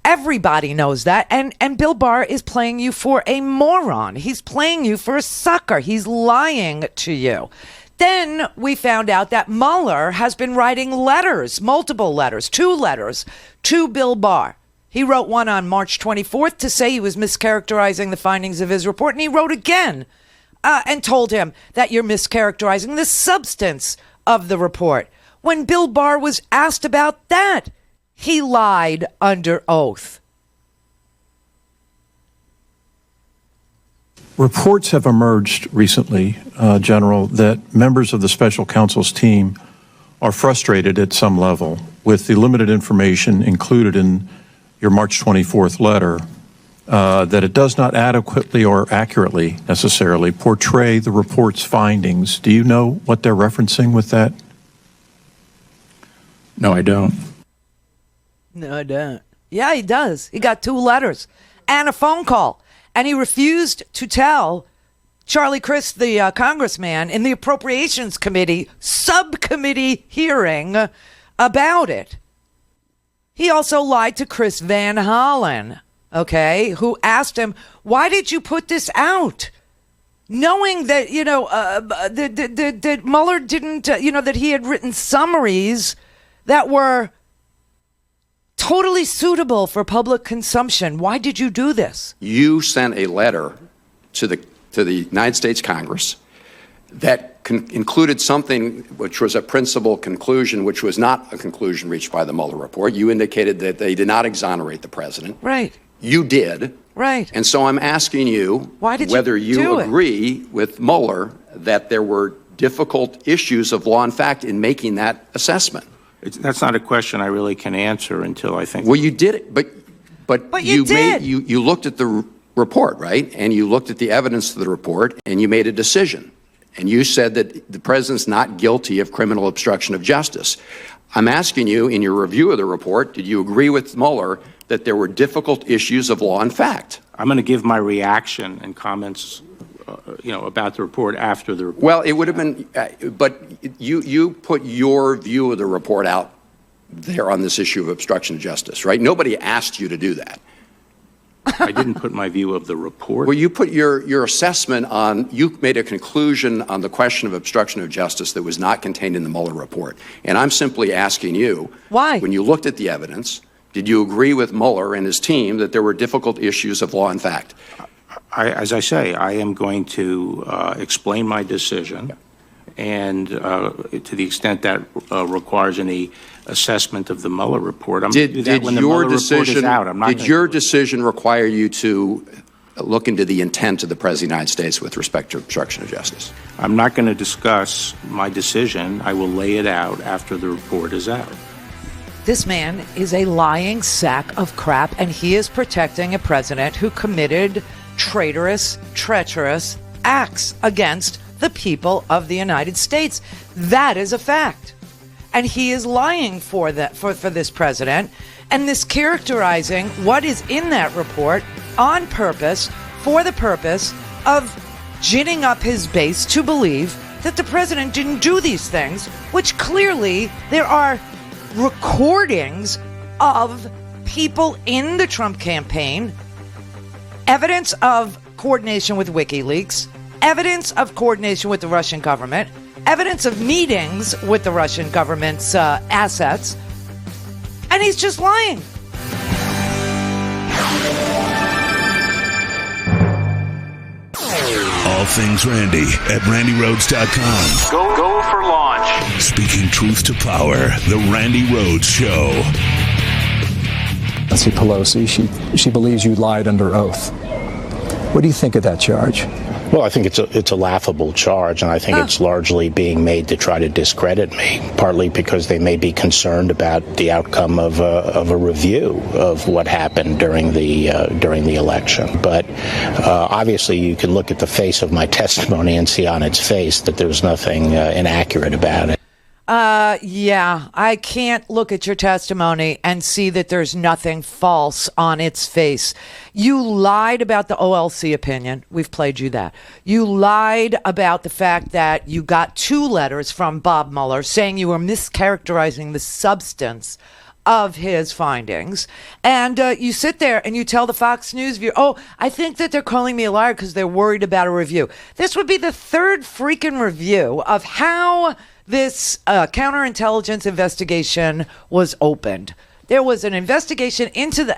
Everybody knows that. And Bill Barr is playing you for a moron. He's playing you for a sucker. He's lying to you. Then we found out that Mueller has been writing letters, multiple letters, 2 letters to Bill Barr. He wrote one on March 24th to say he was mischaracterizing the findings of his report, and he wrote again and told him that you're mischaracterizing the substance of the report. When Bill Barr was asked about that, he lied under oath. Reports have emerged recently, General, that members of the special counsel's team are frustrated at some level with the limited information included in your March 24th letter, that it does not adequately or accurately necessarily portray the report's findings. Do you know what they're referencing with that? No, I don't. No, I don't. Yeah, he does. He got 2 letters and a phone call. And he refused to tell Charlie Crist, the congressman, in the Appropriations Committee subcommittee hearing about it. He also lied to Chris Van Hollen, okay, who asked him, why did you put this out? Knowing that, that Mueller didn't, that he had written summaries that were totally suitable for public consumption. Why did you do this? You sent a letter to the United States Congress that included something which was a principal conclusion, which was not a conclusion reached by the Mueller report. You indicated that they did not exonerate the president. Right. You did. Right. And so I'm asking you whether you agree with Mueller that there were difficult issues of law and fact in making that assessment. That's not a question I really can answer until I think. Well, you did it, but you did. You looked at the report, right? And you looked at the evidence of the report, and you made a decision. And you said that the president's not guilty of criminal obstruction of justice. I'm asking you, in your review of the report, did you agree with Mueller that there were difficult issues of law and fact? I'm going to give my reaction and comments, about the report after the report. Well, it would have been, but you put your view of the report out there on this issue of obstruction of justice, right? Nobody asked you to do that. I didn't put my view of the report. Well, you put your assessment on, you made a conclusion on the question of obstruction of justice that was not contained in the Mueller report. And I'm simply asking you, why? When you looked at the evidence, did you agree with Mueller and his team that there were difficult issues of law and fact? As I say, I am going to explain my decision, and to the extent that requires any assessment of the Mueller report, I'm going to do that when the Mueller report is out. Did your decision require you to look into the intent of the President of the United States with respect to obstruction of justice? I'm not going to discuss my decision. I will lay it out after the report is out. This man is a lying sack of crap, and he is protecting a president who committed traitorous, treacherous acts against the people of the United States. That is a fact. And he is lying for this president, and this characterizing what is in that report on purpose, for the purpose of ginning up his base to believe that the president didn't do these things, which clearly there are recordings of people in the Trump campaign, evidence of coordination with WikiLeaks, evidence of coordination with the Russian government, evidence of meetings with the Russian government's assets, and he's just lying. All things Randy at RandyRhodes.com. Go for launch. Speaking truth to power, the Randi Rhodes Show. Nancy Pelosi, she believes you lied under oath. What do you think of that charge? Well, I think it's a laughable charge, and I think it's largely being made to try to discredit me, partly because they may be concerned about the outcome of a review of what happened during the election. But obviously, you can look at the face of my testimony and see on its face that there's nothing inaccurate about it. Yeah, I can't look at your testimony and see that there's nothing false on its face. You lied about the OLC opinion. We've played you that. You lied about the fact that you got 2 letters from Bob Mueller saying you were mischaracterizing the substance of his findings. And you sit there and you tell the Fox News viewer, oh, I think that they're calling me a liar because they're worried about a review. This would be the 3rd freaking review of how this counterintelligence investigation was opened. There was an investigation into the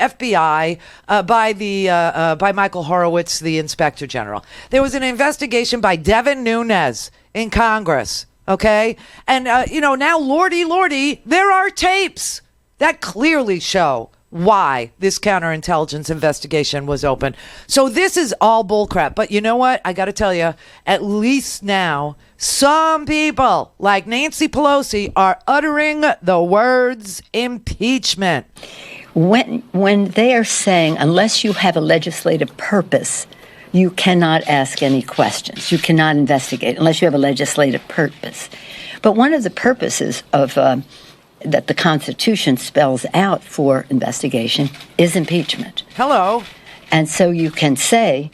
FBI by Michael Horowitz, the Inspector General. There was an investigation by Devin Nunes in Congress. Okay, and now, lordy, there are tapes that clearly show why this counterintelligence investigation was open. So this is all bullcrap. But you know what? I got to tell you, at least now, some people like Nancy Pelosi are uttering the words impeachment. When they are saying, unless you have a legislative purpose, you cannot ask any questions. You cannot investigate unless you have a legislative purpose. But one of the purposes of that the Constitution spells out for investigation is impeachment. Hello. And so you can say,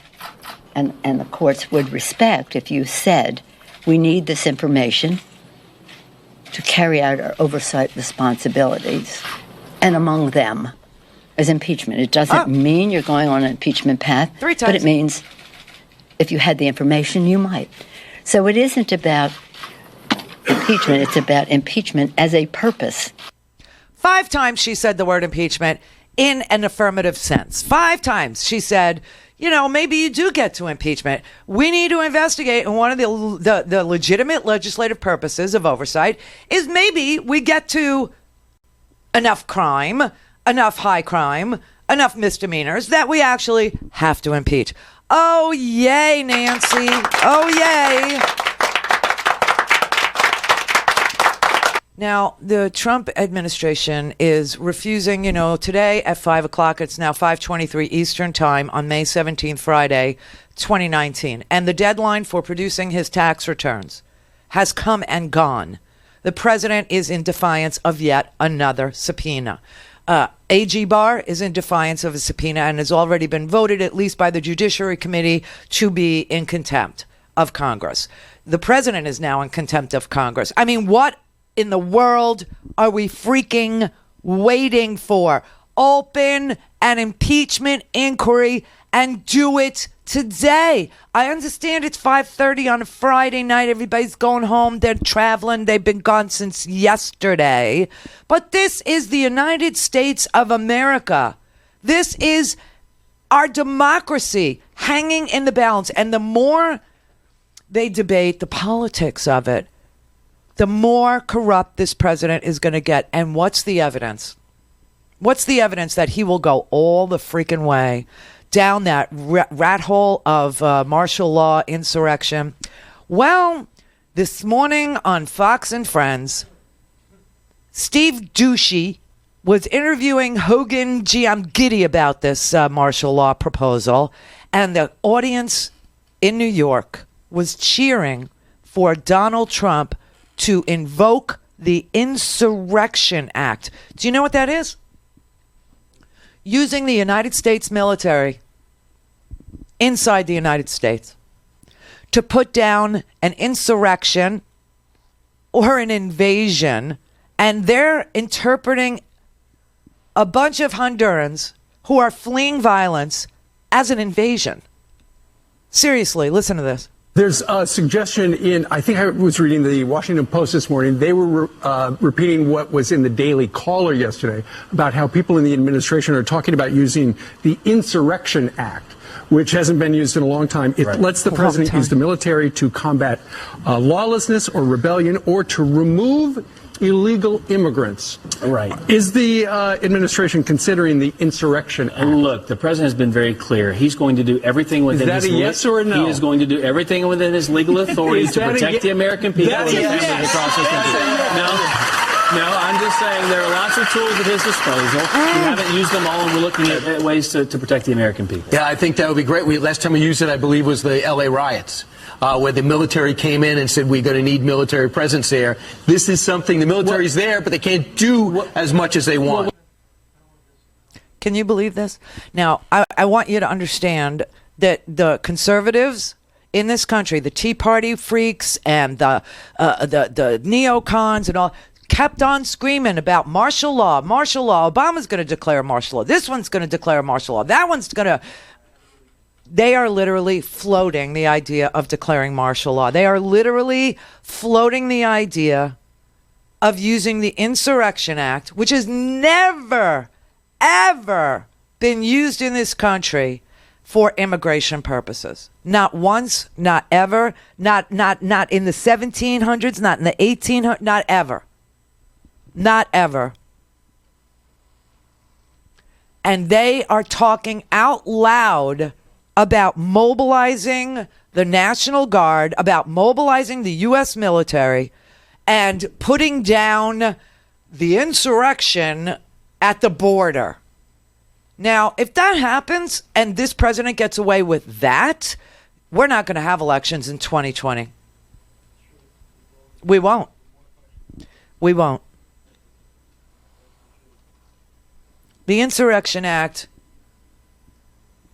and the courts would respect if you said, we need this information to carry out our oversight responsibilities, and among them is impeachment. It doesn't mean you're going on an impeachment path, 3 times. But it means if you had the information, you might. So it isn't about impeachment, it's about impeachment as a purpose. 5 times she said the word impeachment in an affirmative sense. 5 times she said, maybe you do get to impeachment. We need to investigate, and one of the legitimate legislative purposes of oversight is maybe we get to enough crime, enough high crime, enough misdemeanors that we actually have to impeach. Oh, yay, Nancy. Oh, yay. Now, the Trump administration is refusing, today at 5 o'clock, it's now 5:23 Eastern time on May 17th, Friday, 2019. And the deadline for producing his tax returns has come and gone. The president is in defiance of yet another subpoena. AG Barr is in defiance of a subpoena and has already been voted, at least by the Judiciary Committee, to be in contempt of Congress. The president is now in contempt of Congress. I mean, what in the world are we freaking waiting for? Open an impeachment inquiry and do it today. I understand it's 5:30 on a Friday night. Everybody's going home. They're traveling. They've been gone since yesterday. But this is the United States of America. This is our democracy hanging in the balance. And the more they debate the politics of it, the more corrupt this president is going to get. And what's the evidence? What's the evidence that he will go all the freaking way down that rat hole of martial law insurrection? Well, this morning on Fox and Friends, Steve Doocy was interviewing Hogan. Gee, I'm giddy about this martial law proposal. And the audience in New York was cheering for Donald Trump to invoke the Insurrection Act. Do you know what that is? Using the United States military inside the United States to put down an insurrection or an invasion, and they're interpreting a bunch of Hondurans who are fleeing violence as an invasion. Seriously, listen to this. There's a suggestion in, I think I was reading the Washington Post this morning, they were repeating what was in the Daily Caller yesterday about how people in the administration are talking about using the Insurrection Act, which hasn't been used in a long time. It lets the president use the military to combat lawlessness or rebellion or to remove illegal immigrants. Right. Is the administration considering the Insurrection Act? Look, the president has been very clear. He's going to do everything within his... Is that a yes or a no? He is going to do everything within his legal authority to protect the American people and their families across this country. No, I'm just saying there are lots of tools at his disposal. We haven't used them all, and we're looking at ways to protect the American people. Yeah, I think that would be great. Last time we used it, I believe, was the L.A. riots. Where the military came in and said, we're going to need military presence there. This is something, the military's there, but they can't do as much as they want. Can you believe this? Now, I want you to understand that the conservatives in this country, the Tea Party freaks and the neocons and all, kept on screaming about martial law. Martial law. Obama's going to declare martial law. This one's going to declare martial law. That one's going to... They are literally floating the idea of declaring martial law. They are literally floating the idea of using the Insurrection Act, which has never, ever been used in this country for immigration purposes. Not once, not ever, not in the 1700s, not in the 1800s, not ever. Not ever. And they are talking out loud about mobilizing the National Guard, about mobilizing the U.S. military, and putting down the insurrection at the border. Now, if that happens and this president gets away with that, we're not going to have elections in 2020. We won't. We won't. The Insurrection Act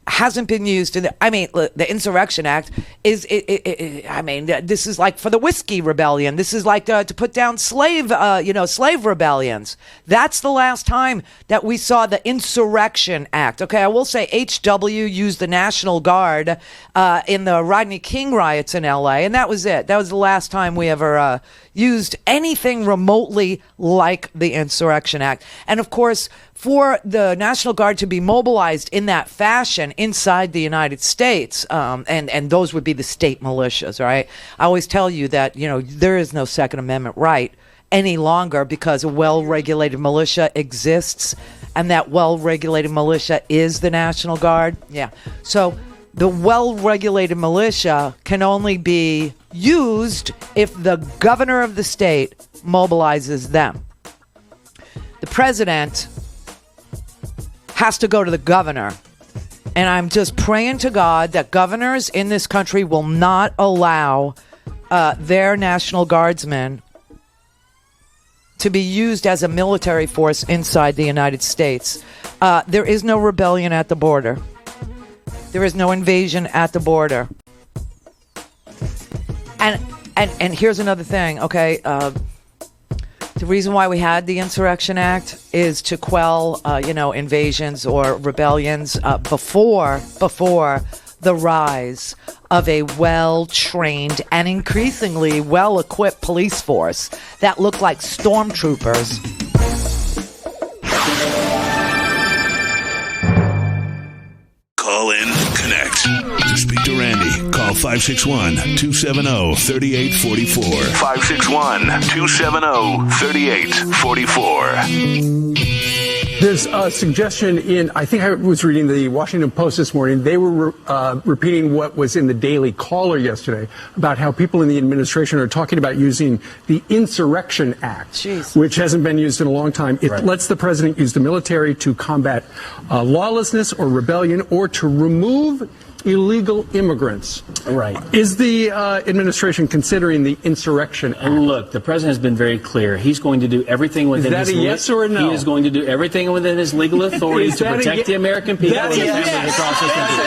hasn't been used in the Insurrection Act is this is like for the whiskey rebellion. This is like to put down slave rebellions. That's the last time that we saw the Insurrection Act. Okay, I will say HW used the National Guard in the Rodney King riots in LA, and that was it. That was the last time we ever used anything remotely like the Insurrection Act. And of course, for the National Guard to be mobilized in that fashion inside the United States, and those would be the state militias, right? I always tell you that, there is no Second Amendment right any longer because a well-regulated militia exists, and that well-regulated militia is the National Guard. Yeah. So the well-regulated militia can only be used if the governor of the state mobilizes them. The president has to go to the governor. And I'm just praying to God that governors in this country will not allow their National Guardsmen to be used as a military force inside the United States. There is no rebellion at the border. There is no invasion at the border. And here's another thing, okay? The reason why we had the Insurrection Act is to quell, invasions or rebellions before the rise of a well-trained and increasingly well-equipped police force that looked like stormtroopers. Call in, connect. To speak to Randi, call 561-270-3844. 561-270-3844. There's a suggestion I think I was reading the Washington Post this morning. They were repeating what was in the Daily Caller yesterday about how people in the administration are talking about using the Insurrection Act, which hasn't been used in a long time. It lets the president use the military to combat lawlessness or rebellion or to remove illegal immigrants. Right. Is the administration considering the Insurrection Act? Look, the president has been very clear. He's going to do everything within his... Is that a yes or a no? He is going to do everything within his legal authority to protect the American people and their families across this country.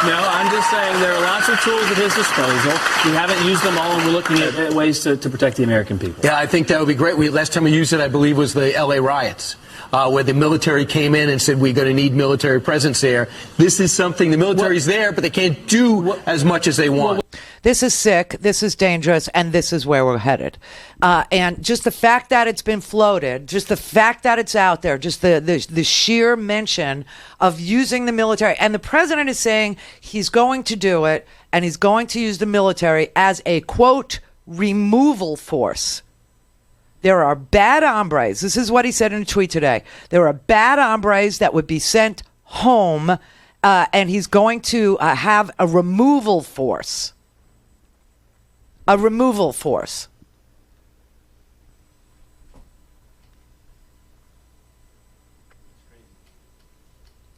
No, I'm just saying there are lots of tools at his disposal. We haven't used them all, and we're looking at ways to protect the American people. Yeah, I think that would be great. Last time we used it, I believe, was the L.A. riots. Where the military came in and said, we're going to need military presence there. This is something, the military's there, but they can't do as much as they want. This is sick. This is dangerous. And this is where we're headed. And just the fact that it's been floated, just the fact that it's out there, just the sheer mention of using the military. And the president is saying he's going to do it, and he's going to use the military as a, quote, removal force. There are bad hombres. This is what he said in a tweet today. There are bad hombres that would be sent home, and he's going to have a removal force. A removal force.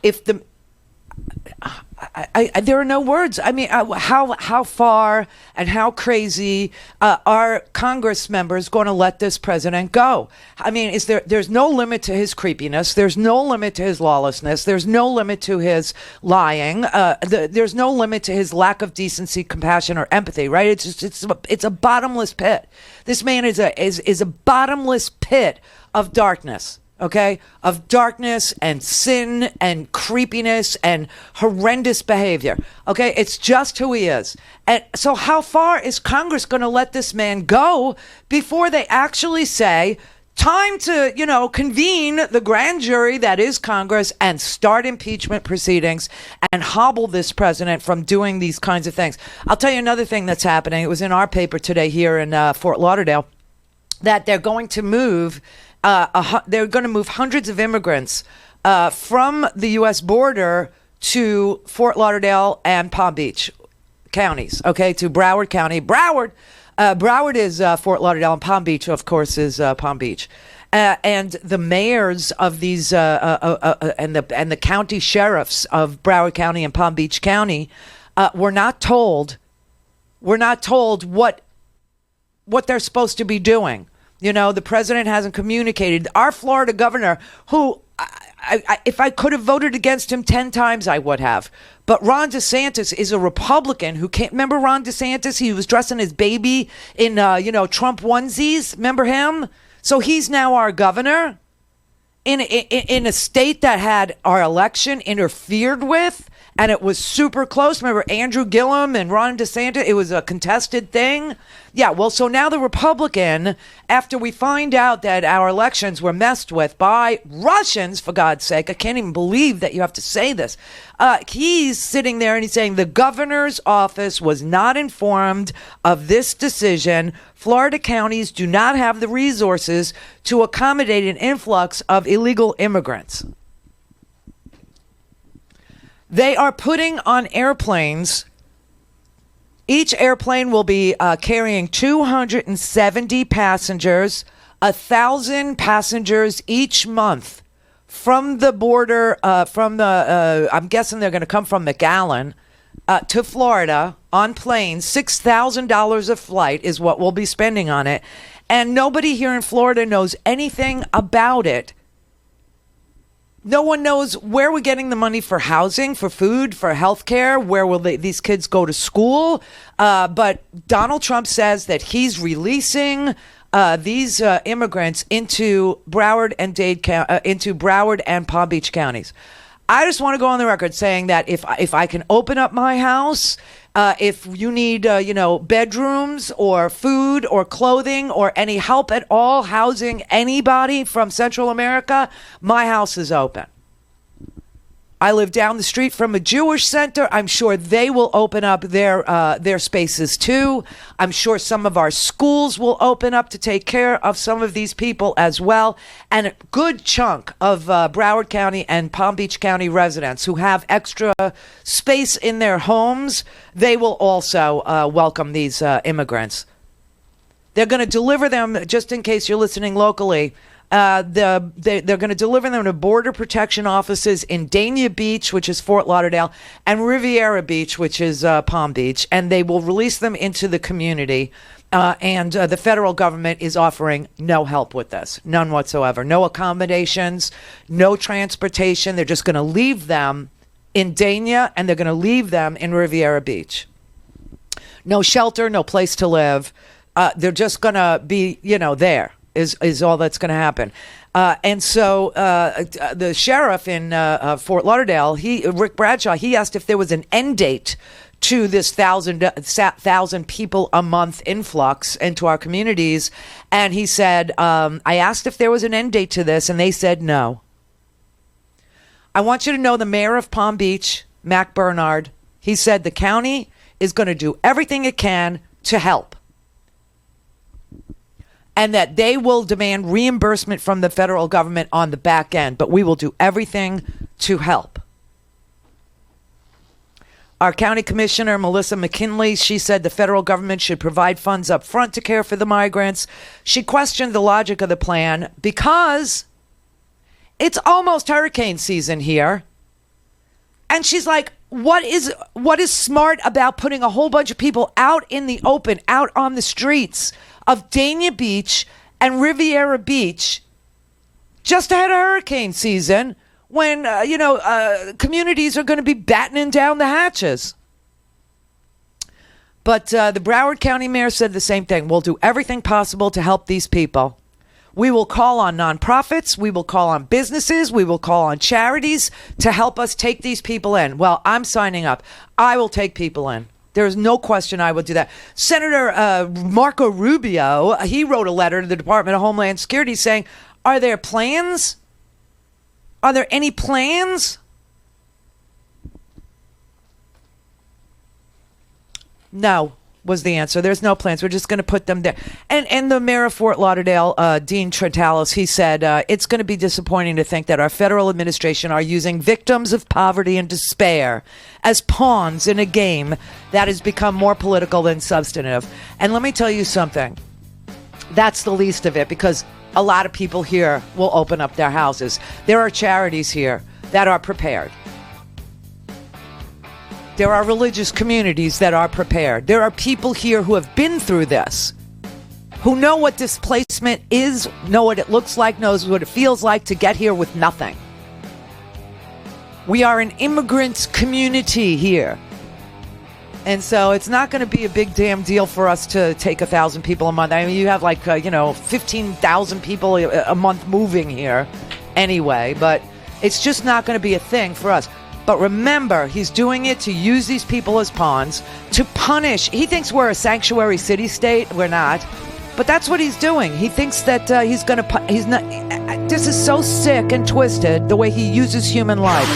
If the... there are no words. I mean, how far and how crazy are Congress members going to let this president go? I mean, there's no limit to his creepiness. There's no limit to his lawlessness. There's no limit to his lying. There's no limit to his lack of decency, compassion, or empathy. Right? It's a bottomless pit. This man is a bottomless pit of darkness. Okay, of darkness and sin and creepiness and horrendous behavior. Okay, it's just who he is. And so how far is Congress going to let this man go before they actually say, time to, convene the grand jury that is Congress and start impeachment proceedings and hobble this president from doing these kinds of things? I'll tell you another thing that's happening. It was in our paper today here in Fort Lauderdale that they're going to move hundreds of immigrants from the U.S. border to Fort Lauderdale and Palm Beach counties, okay, to Broward County. Broward is Fort Lauderdale, and Palm Beach, of course, is Palm Beach. And the mayors of these and the county sheriffs of Broward County and Palm Beach County were not told what they're supposed to be doing. The president hasn't communicated. Our Florida governor, who, if I could have voted against him 10 times, I would have. But Ron DeSantis is a Republican who can't... Remember Ron DeSantis? He was dressing his baby in, Trump onesies. Remember him? So he's now our governor in a state that had our election interfered with. And it was super close. Remember Andrew Gillum and Ron DeSantis? It was a contested thing. Yeah, well, so now the Republican, after we find out that our elections were messed with by Russians, for God's sake, I can't even believe that you have to say this. He's sitting there and he's saying the governor's office was not informed of this decision. Florida counties do not have the resources to accommodate an influx of illegal immigrants. They are putting on airplanes. Each airplane will be carrying 270 passengers, 1,000 passengers each month from the border, I'm guessing they're going to come from McAllen to Florida on planes. $6,000 a flight is what we'll be spending on it. And nobody here in Florida knows anything about it. No one knows where we're getting the money for housing, for food, for health care. Where will these kids go to school? But Donald Trump says that he's releasing these immigrants into Broward and Palm Beach counties. I just want to go on the record saying that if I can open up my house, if you need bedrooms or food or clothing or any help at all housing anybody from Central America, my house is open. I live down the street from a Jewish center. I'm sure they will open up their spaces too. I'm sure some of our schools will open up to take care of some of these people as well. And a good chunk of Broward County and Palm Beach County residents who have extra space in their homes, they will also welcome these immigrants. They're going to deliver them, just in case you're listening locally, they're going to deliver them to border protection offices in Dania Beach, which is Fort Lauderdale, and Riviera Beach, which is Palm Beach, and they will release them into the community. And the federal government is offering no help with this, none whatsoever. No accommodations, no transportation. They're just going to leave them in Dania, and they're going to leave them in Riviera Beach. No shelter, no place to live. They're just going to be, there. Is all that's going to happen. And so the sheriff in Fort Lauderdale, Rick Bradshaw, he asked if there was an end date to this 1,000 people a month influx into our communities. And he said, I asked if there was an end date to this, and they said no. I want you to know the mayor of Palm Beach, Mac Bernard, he said the county is going to do everything it can to help. And that they will demand reimbursement from the federal government on the back end, but we will do everything to help. Our county commissioner, Melissa McKinley, she said the federal government should provide funds up front to care for the migrants. She questioned the logic of the plan because it's almost hurricane season here. And she's like, what is smart about putting a whole bunch of people out in the open, out on the streets of Dania Beach and Riviera Beach just ahead of hurricane season when, communities are going to be battening down the hatches? But the Broward County mayor said the same thing. We'll do everything possible to help these people. We will call on nonprofits. We will call on businesses. We will call on charities to help us take these people in. Well, I'm signing up. I will take people in. There is no question I would do that. Senator Marco Rubio, he wrote a letter to the Department of Homeland Security saying, are there plans? Are there any plans? No, was the answer. There's no plans. We're just going to put them there. And the mayor of Fort Lauderdale, Dean Trentalis, he said, it's going to be disappointing to think that our federal administration are using victims of poverty and despair as pawns in a game that has become more political than substantive. And let me tell you something. That's the least of it, because a lot of people here will open up their houses. There are charities here that are prepared. There are religious communities that are prepared. There are people here who have been through this, who know what displacement is, know what it looks like, knows what it feels like to get here with nothing. We are an immigrant community here. And so it's not going to be a big damn deal for us to take 1,000 people a month. I mean, you have 15,000 people a month moving here anyway, but it's just not going to be a thing for us. But remember, he's doing it to use these people as pawns, to punish. He thinks we're a sanctuary city-state. We're not. But that's what he's doing. He thinks that he's going to... He's not. This is so sick and twisted, the way he uses human life.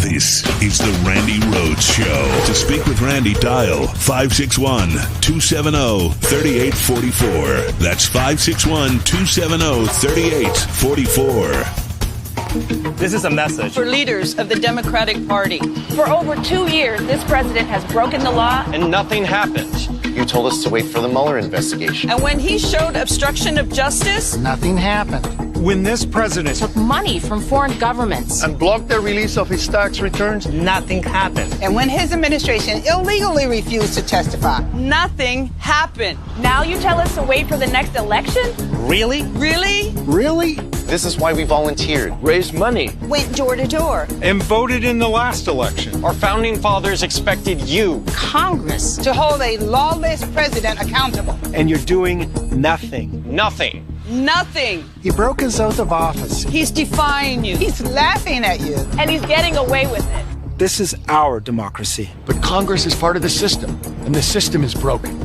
This is the Randi Rhodes Show. To speak with Randi, dial 561-270-3844. That's 561-270-3844. This is a message for leaders of the Democratic Party. For over 2 years, this president has broken the law. And nothing happened. You told us to wait for the Mueller investigation. And when he showed obstruction of justice, nothing happened. When this president took money from foreign governments and blocked the release of his tax returns, nothing happened. And when his administration illegally refused to testify, nothing happened. Now you tell us to wait for the next election? Really? Really? Really? This is why we volunteered, raised money, went door to door, and voted in the last election. Our founding fathers expected you, Congress, to hold a lawless president accountable. And you're doing nothing. Nothing. Nothing. He broke his oath of office. He's defying you. He's laughing at you. And he's getting away with it. This is our democracy. But Congress is part of the system, and the system is broken.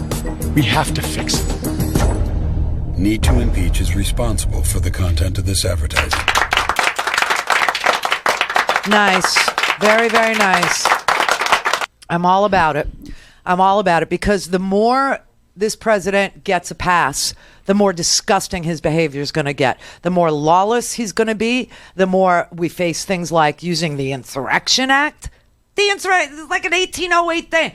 We have to fix it. Need to Impeach is responsible for the content of this advertising. Nice. Very, very nice. I'm all about it. I'm all about it, because the more this president gets a pass, the more disgusting his behavior is going to get. The more lawless he's going to be, the more we face things like using the Insurrection Act. The Insurrection is like an 1808 thing.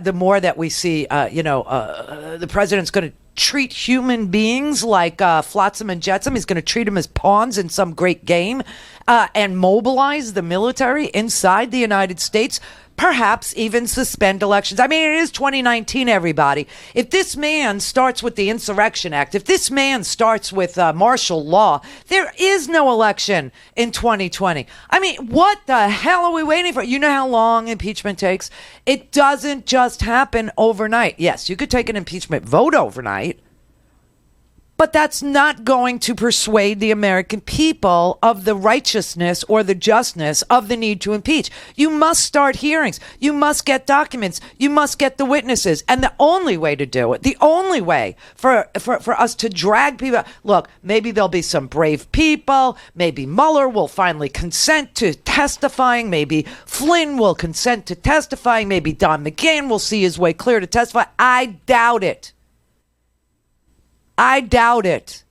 The more that we see, the president's going to treat human beings like flotsam and jetsam. He's going to treat them as pawns in some great game, and mobilize the military inside the United States. Perhaps even suspend elections. I mean, it is 2019, everybody. If this man starts with the Insurrection Act, if this man starts with martial law, there is no election in 2020. I mean, what the hell are we waiting for? You know how long impeachment takes? It doesn't just happen overnight. Yes, you could take an impeachment vote overnight, But that's not going to persuade the American people of the righteousness or the justness of the need to impeach. You must start hearings. You must get documents. You must get the witnesses. And the only way to do it, the only way for us to drag people, look, maybe there'll be some brave people. Maybe Mueller will finally consent to testifying. Maybe Flynn will consent to testifying. Maybe Don McGahn will see his way clear to testify. I doubt it. I doubt it.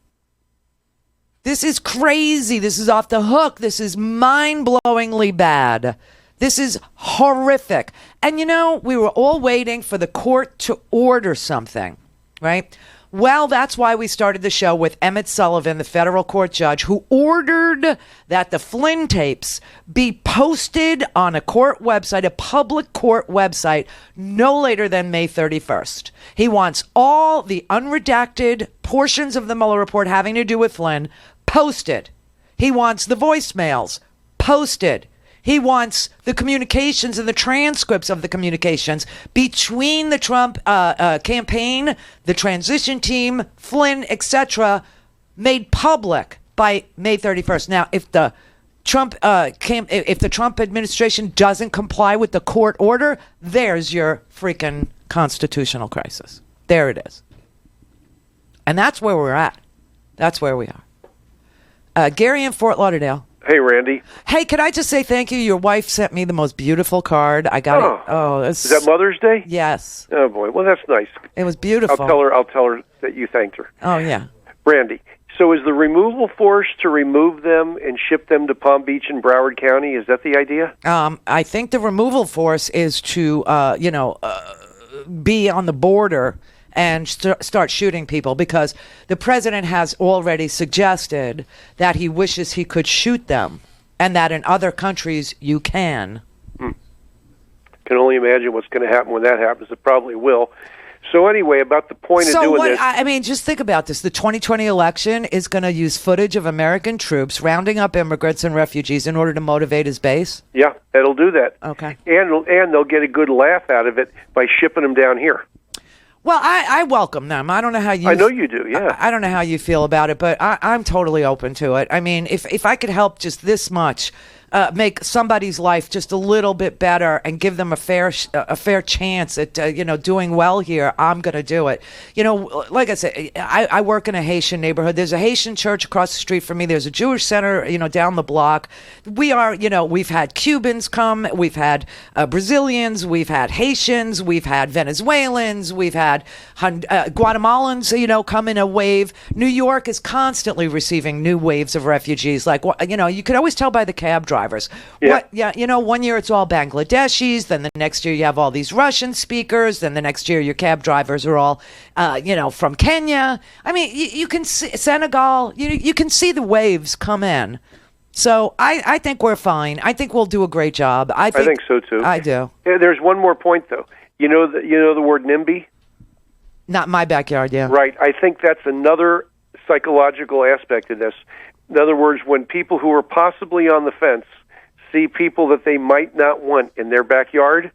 This is crazy. This is off the hook. This is mind-blowingly bad. This is horrific. And you know, we were all waiting for the court to order something, right? Well, that's why we started the show with Emmett Sullivan, the federal court judge, who ordered that the Flynn tapes be posted on a court website, a public court website, no later than May 31st. He wants all the unredacted portions of the Mueller report having to do with Flynn posted. He wants the voicemails posted. He wants the communications and the transcripts of the communications between the Trump campaign, the transition team, Flynn, etc., made public by May 31st. Now, if the Trump administration doesn't comply with the court order, there's your freaking constitutional crisis. There it is. And that's where we're at. That's where we are. Gary in Fort Lauderdale. Hey, Randy. Hey, could I just say thank you? Your wife sent me the most beautiful card. I got it. Oh, is that Mother's Day? Yes. Oh boy, well that's nice. It was beautiful. I'll tell her that you thanked her. Oh yeah. Randy. So is the removal force to remove them and ship them to Palm Beach and Broward County? Is that the idea? I think the removal force is to be on the border and start shooting people, because the president has already suggested that he wishes he could shoot them, and that in other countries you can. Can only imagine what's going to happen when that happens. It probably will. So anyway, about the point of doing this. I mean, just think about this. The 2020 election is going to use footage of American troops rounding up immigrants and refugees in order to motivate his base? Yeah, it'll do that. Okay. And they'll get a good laugh out of it by shipping them down here. Well, I welcome them. I don't know how you... I know you do, yeah. I don't know how you feel about it, but I'm totally open to it. I mean, if I could help just this much, make somebody's life just a little bit better and give them a fair chance at, doing well here, I'm going to do it. You know, like I said, I work in a Haitian neighborhood. There's a Haitian church across the street from me. There's a Jewish center, down the block. We are, we've had Cubans come. We've had Brazilians. We've had Haitians. We've had Venezuelans. We've had Guatemalans, come in a wave. New York is constantly receiving new waves of refugees. Like, you could always tell by the cab drivers. Yeah. 1 year it's all Bangladeshis, then the next year you have all these Russian speakers, then the next year your cab drivers are all, from Kenya. I mean, you can see Senegal, you can see the waves come in. So I think we're fine. I think we'll do a great job. I think so too. I do. Yeah, there's one more point though. You know the word NIMBY? Not my backyard, yeah. Right. I think that's another psychological aspect of this. In other words, when people who are possibly on the fence see people that they might not want in their backyard,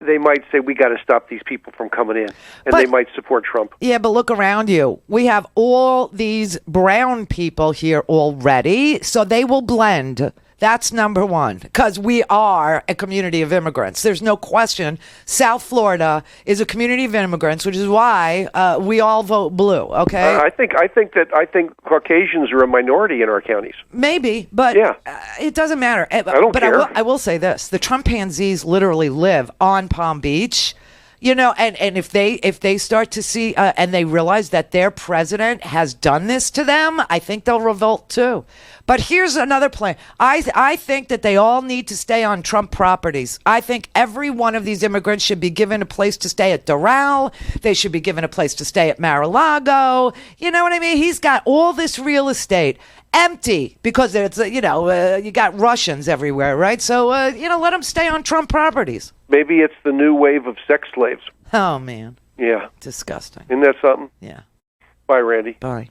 they might say, we got to stop these people from coming in. And they might support Trump. Yeah, but look around you. We have all these brown people here already, so they will blend. That's number one, because we are a community of immigrants. There's no question. South Florida is a community of immigrants, which is why we all vote blue. Okay. I think Caucasians are a minority in our counties. Maybe, but it doesn't matter. I don't care. I will say this: the Trumpanzees literally live on Palm Beach. And if they start to see and they realize that their president has done this to them, I think they'll revolt too. But here's another plan. I think that they all need to stay on Trump properties. I think every one of these immigrants should be given a place to stay at Doral. They should be given a place to stay at Mar-a-Lago. You know what I mean? He's got all this real estate empty because it's you got Russians everywhere, right? So let them stay on Trump properties. Maybe it's the new wave of sex slaves. Oh man. Yeah. Disgusting. Isn't that something? Yeah. Bye, Randy. Bye.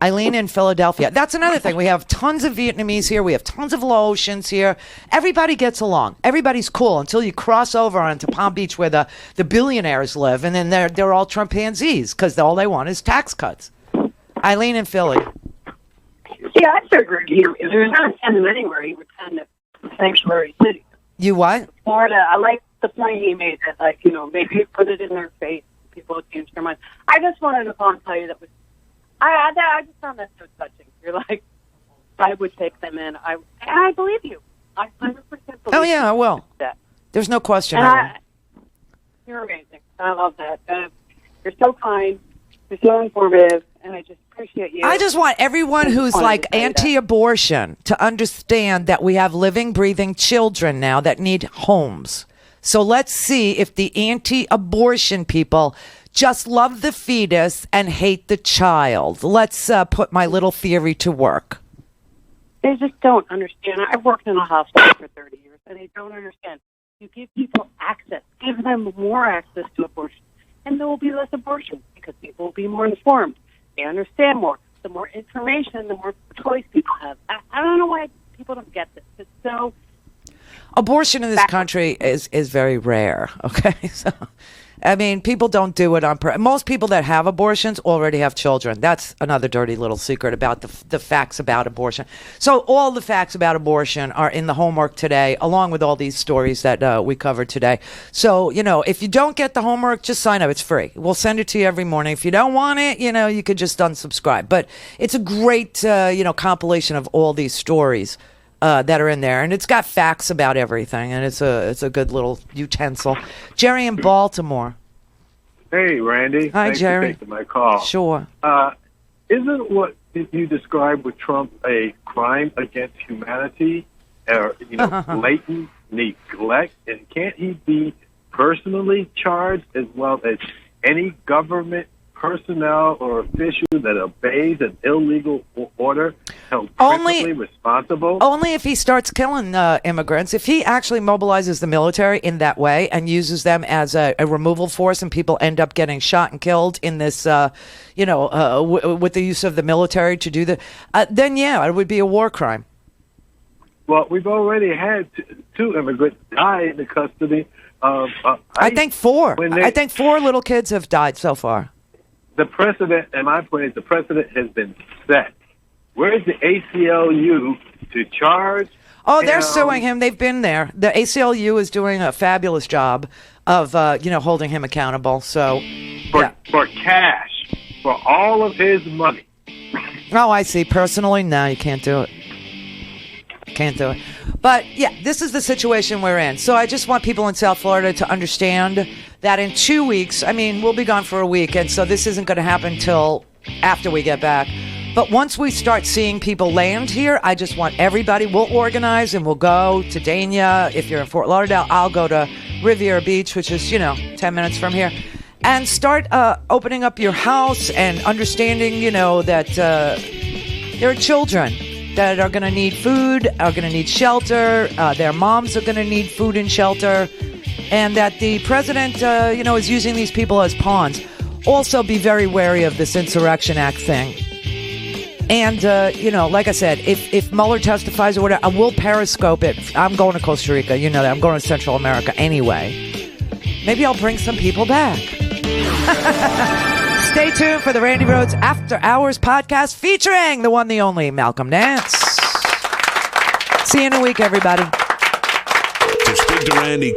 Eileen in Philadelphia. That's another thing. We have tons of Vietnamese here. We have tons of Laotians here. Everybody gets along. Everybody's cool until you cross over onto Palm Beach where the billionaires live, and then they're all Trumpanzees because all they want is tax cuts. Eileen in Philly. Yeah, I figured he was not send him anywhere. He would send it to sanctuary city. You what? Florida. I like the point he made that, like, you know, maybe put it in their face. People would change their mind. I just wanted to call and tell you that I just found that so touching. You're like, I would take them in. And I believe you. I 100% believe. Oh yeah, I will. That. There's no question. You're amazing. I love that. You're so kind. You're so informative, and I just appreciate you. I just want everyone who's like anti-abortion to understand that we have living, breathing children now that need homes. So let's see if the anti-abortion people just love the fetus and hate the child. Let's put my little theory to work. They just don't understand. I've worked in a hospital for 30 years, and they don't understand. You give people access. Give them more access to abortion, and there will be less abortion because people will be more informed. They understand more. The more information, the more choice people have. I don't know why people don't get this. It's so... Abortion in this country is very rare, okay? So, I mean, people don't do it on purpose. Most people that have abortions already have children. That's another dirty little secret about the facts about abortion. So all the facts about abortion are in the homework today, along with all these stories that we covered today. So, you know, if you don't get the homework, just sign up. It's free. We'll send it to you every morning. If you don't want it, you know, you could just unsubscribe. But it's a great, compilation of all these stories that are in there, and it's got facts about everything, and it's a good little utensil. Jerry in Baltimore. Hey, Randy. Hi, Thanks Jerry. for taking my call. Sure. Isn't what you described with Trump a crime against humanity, or blatant neglect? And can't he be personally charged as well as any government personnel or official that obeys an illegal order held criminally responsible? Only if he starts killing immigrants. If he actually mobilizes the military in that way and uses them as a removal force, and people end up getting shot and killed in this, with the use of the military to do then yeah, it would be a war crime. Well, we've already had two immigrants die in the custody of I think 4. I think 4 little kids have died so far. The precedent, and my point is, the precedent has been set. Where's the ACLU to charge? Oh, they're suing him. They've been there. The ACLU is doing a fabulous job of, holding him accountable. So, for cash, for all of his money. Oh, I see. Personally, no, you can't do it. Can't do it. But yeah, this is the situation we're in. So I just want people in South Florida to understand that in 2 weeks, I mean, we'll be gone for a week, and so this isn't going to happen till after we get back. But once we start seeing people land here, I just want everybody, we'll organize and we'll go to Dania. If you're in Fort Lauderdale, I'll go to Riviera Beach, which is, 10 minutes from here, and start opening up your house and understanding, that there are children that are going to need food, are going to need shelter, their moms are going to need food and shelter, and that the president, is using these people as pawns. Also, be very wary of this Insurrection Act thing. And, like I said, if Mueller testifies or whatever, I will Periscope it. I'm going to Costa Rica, you know that. I'm going to Central America anyway. Maybe I'll bring some people back. Stay tuned for the Randi Rhodes After Hours podcast featuring the one, the only Malcolm Nance. See you in a week, everybody. To speak to Randi,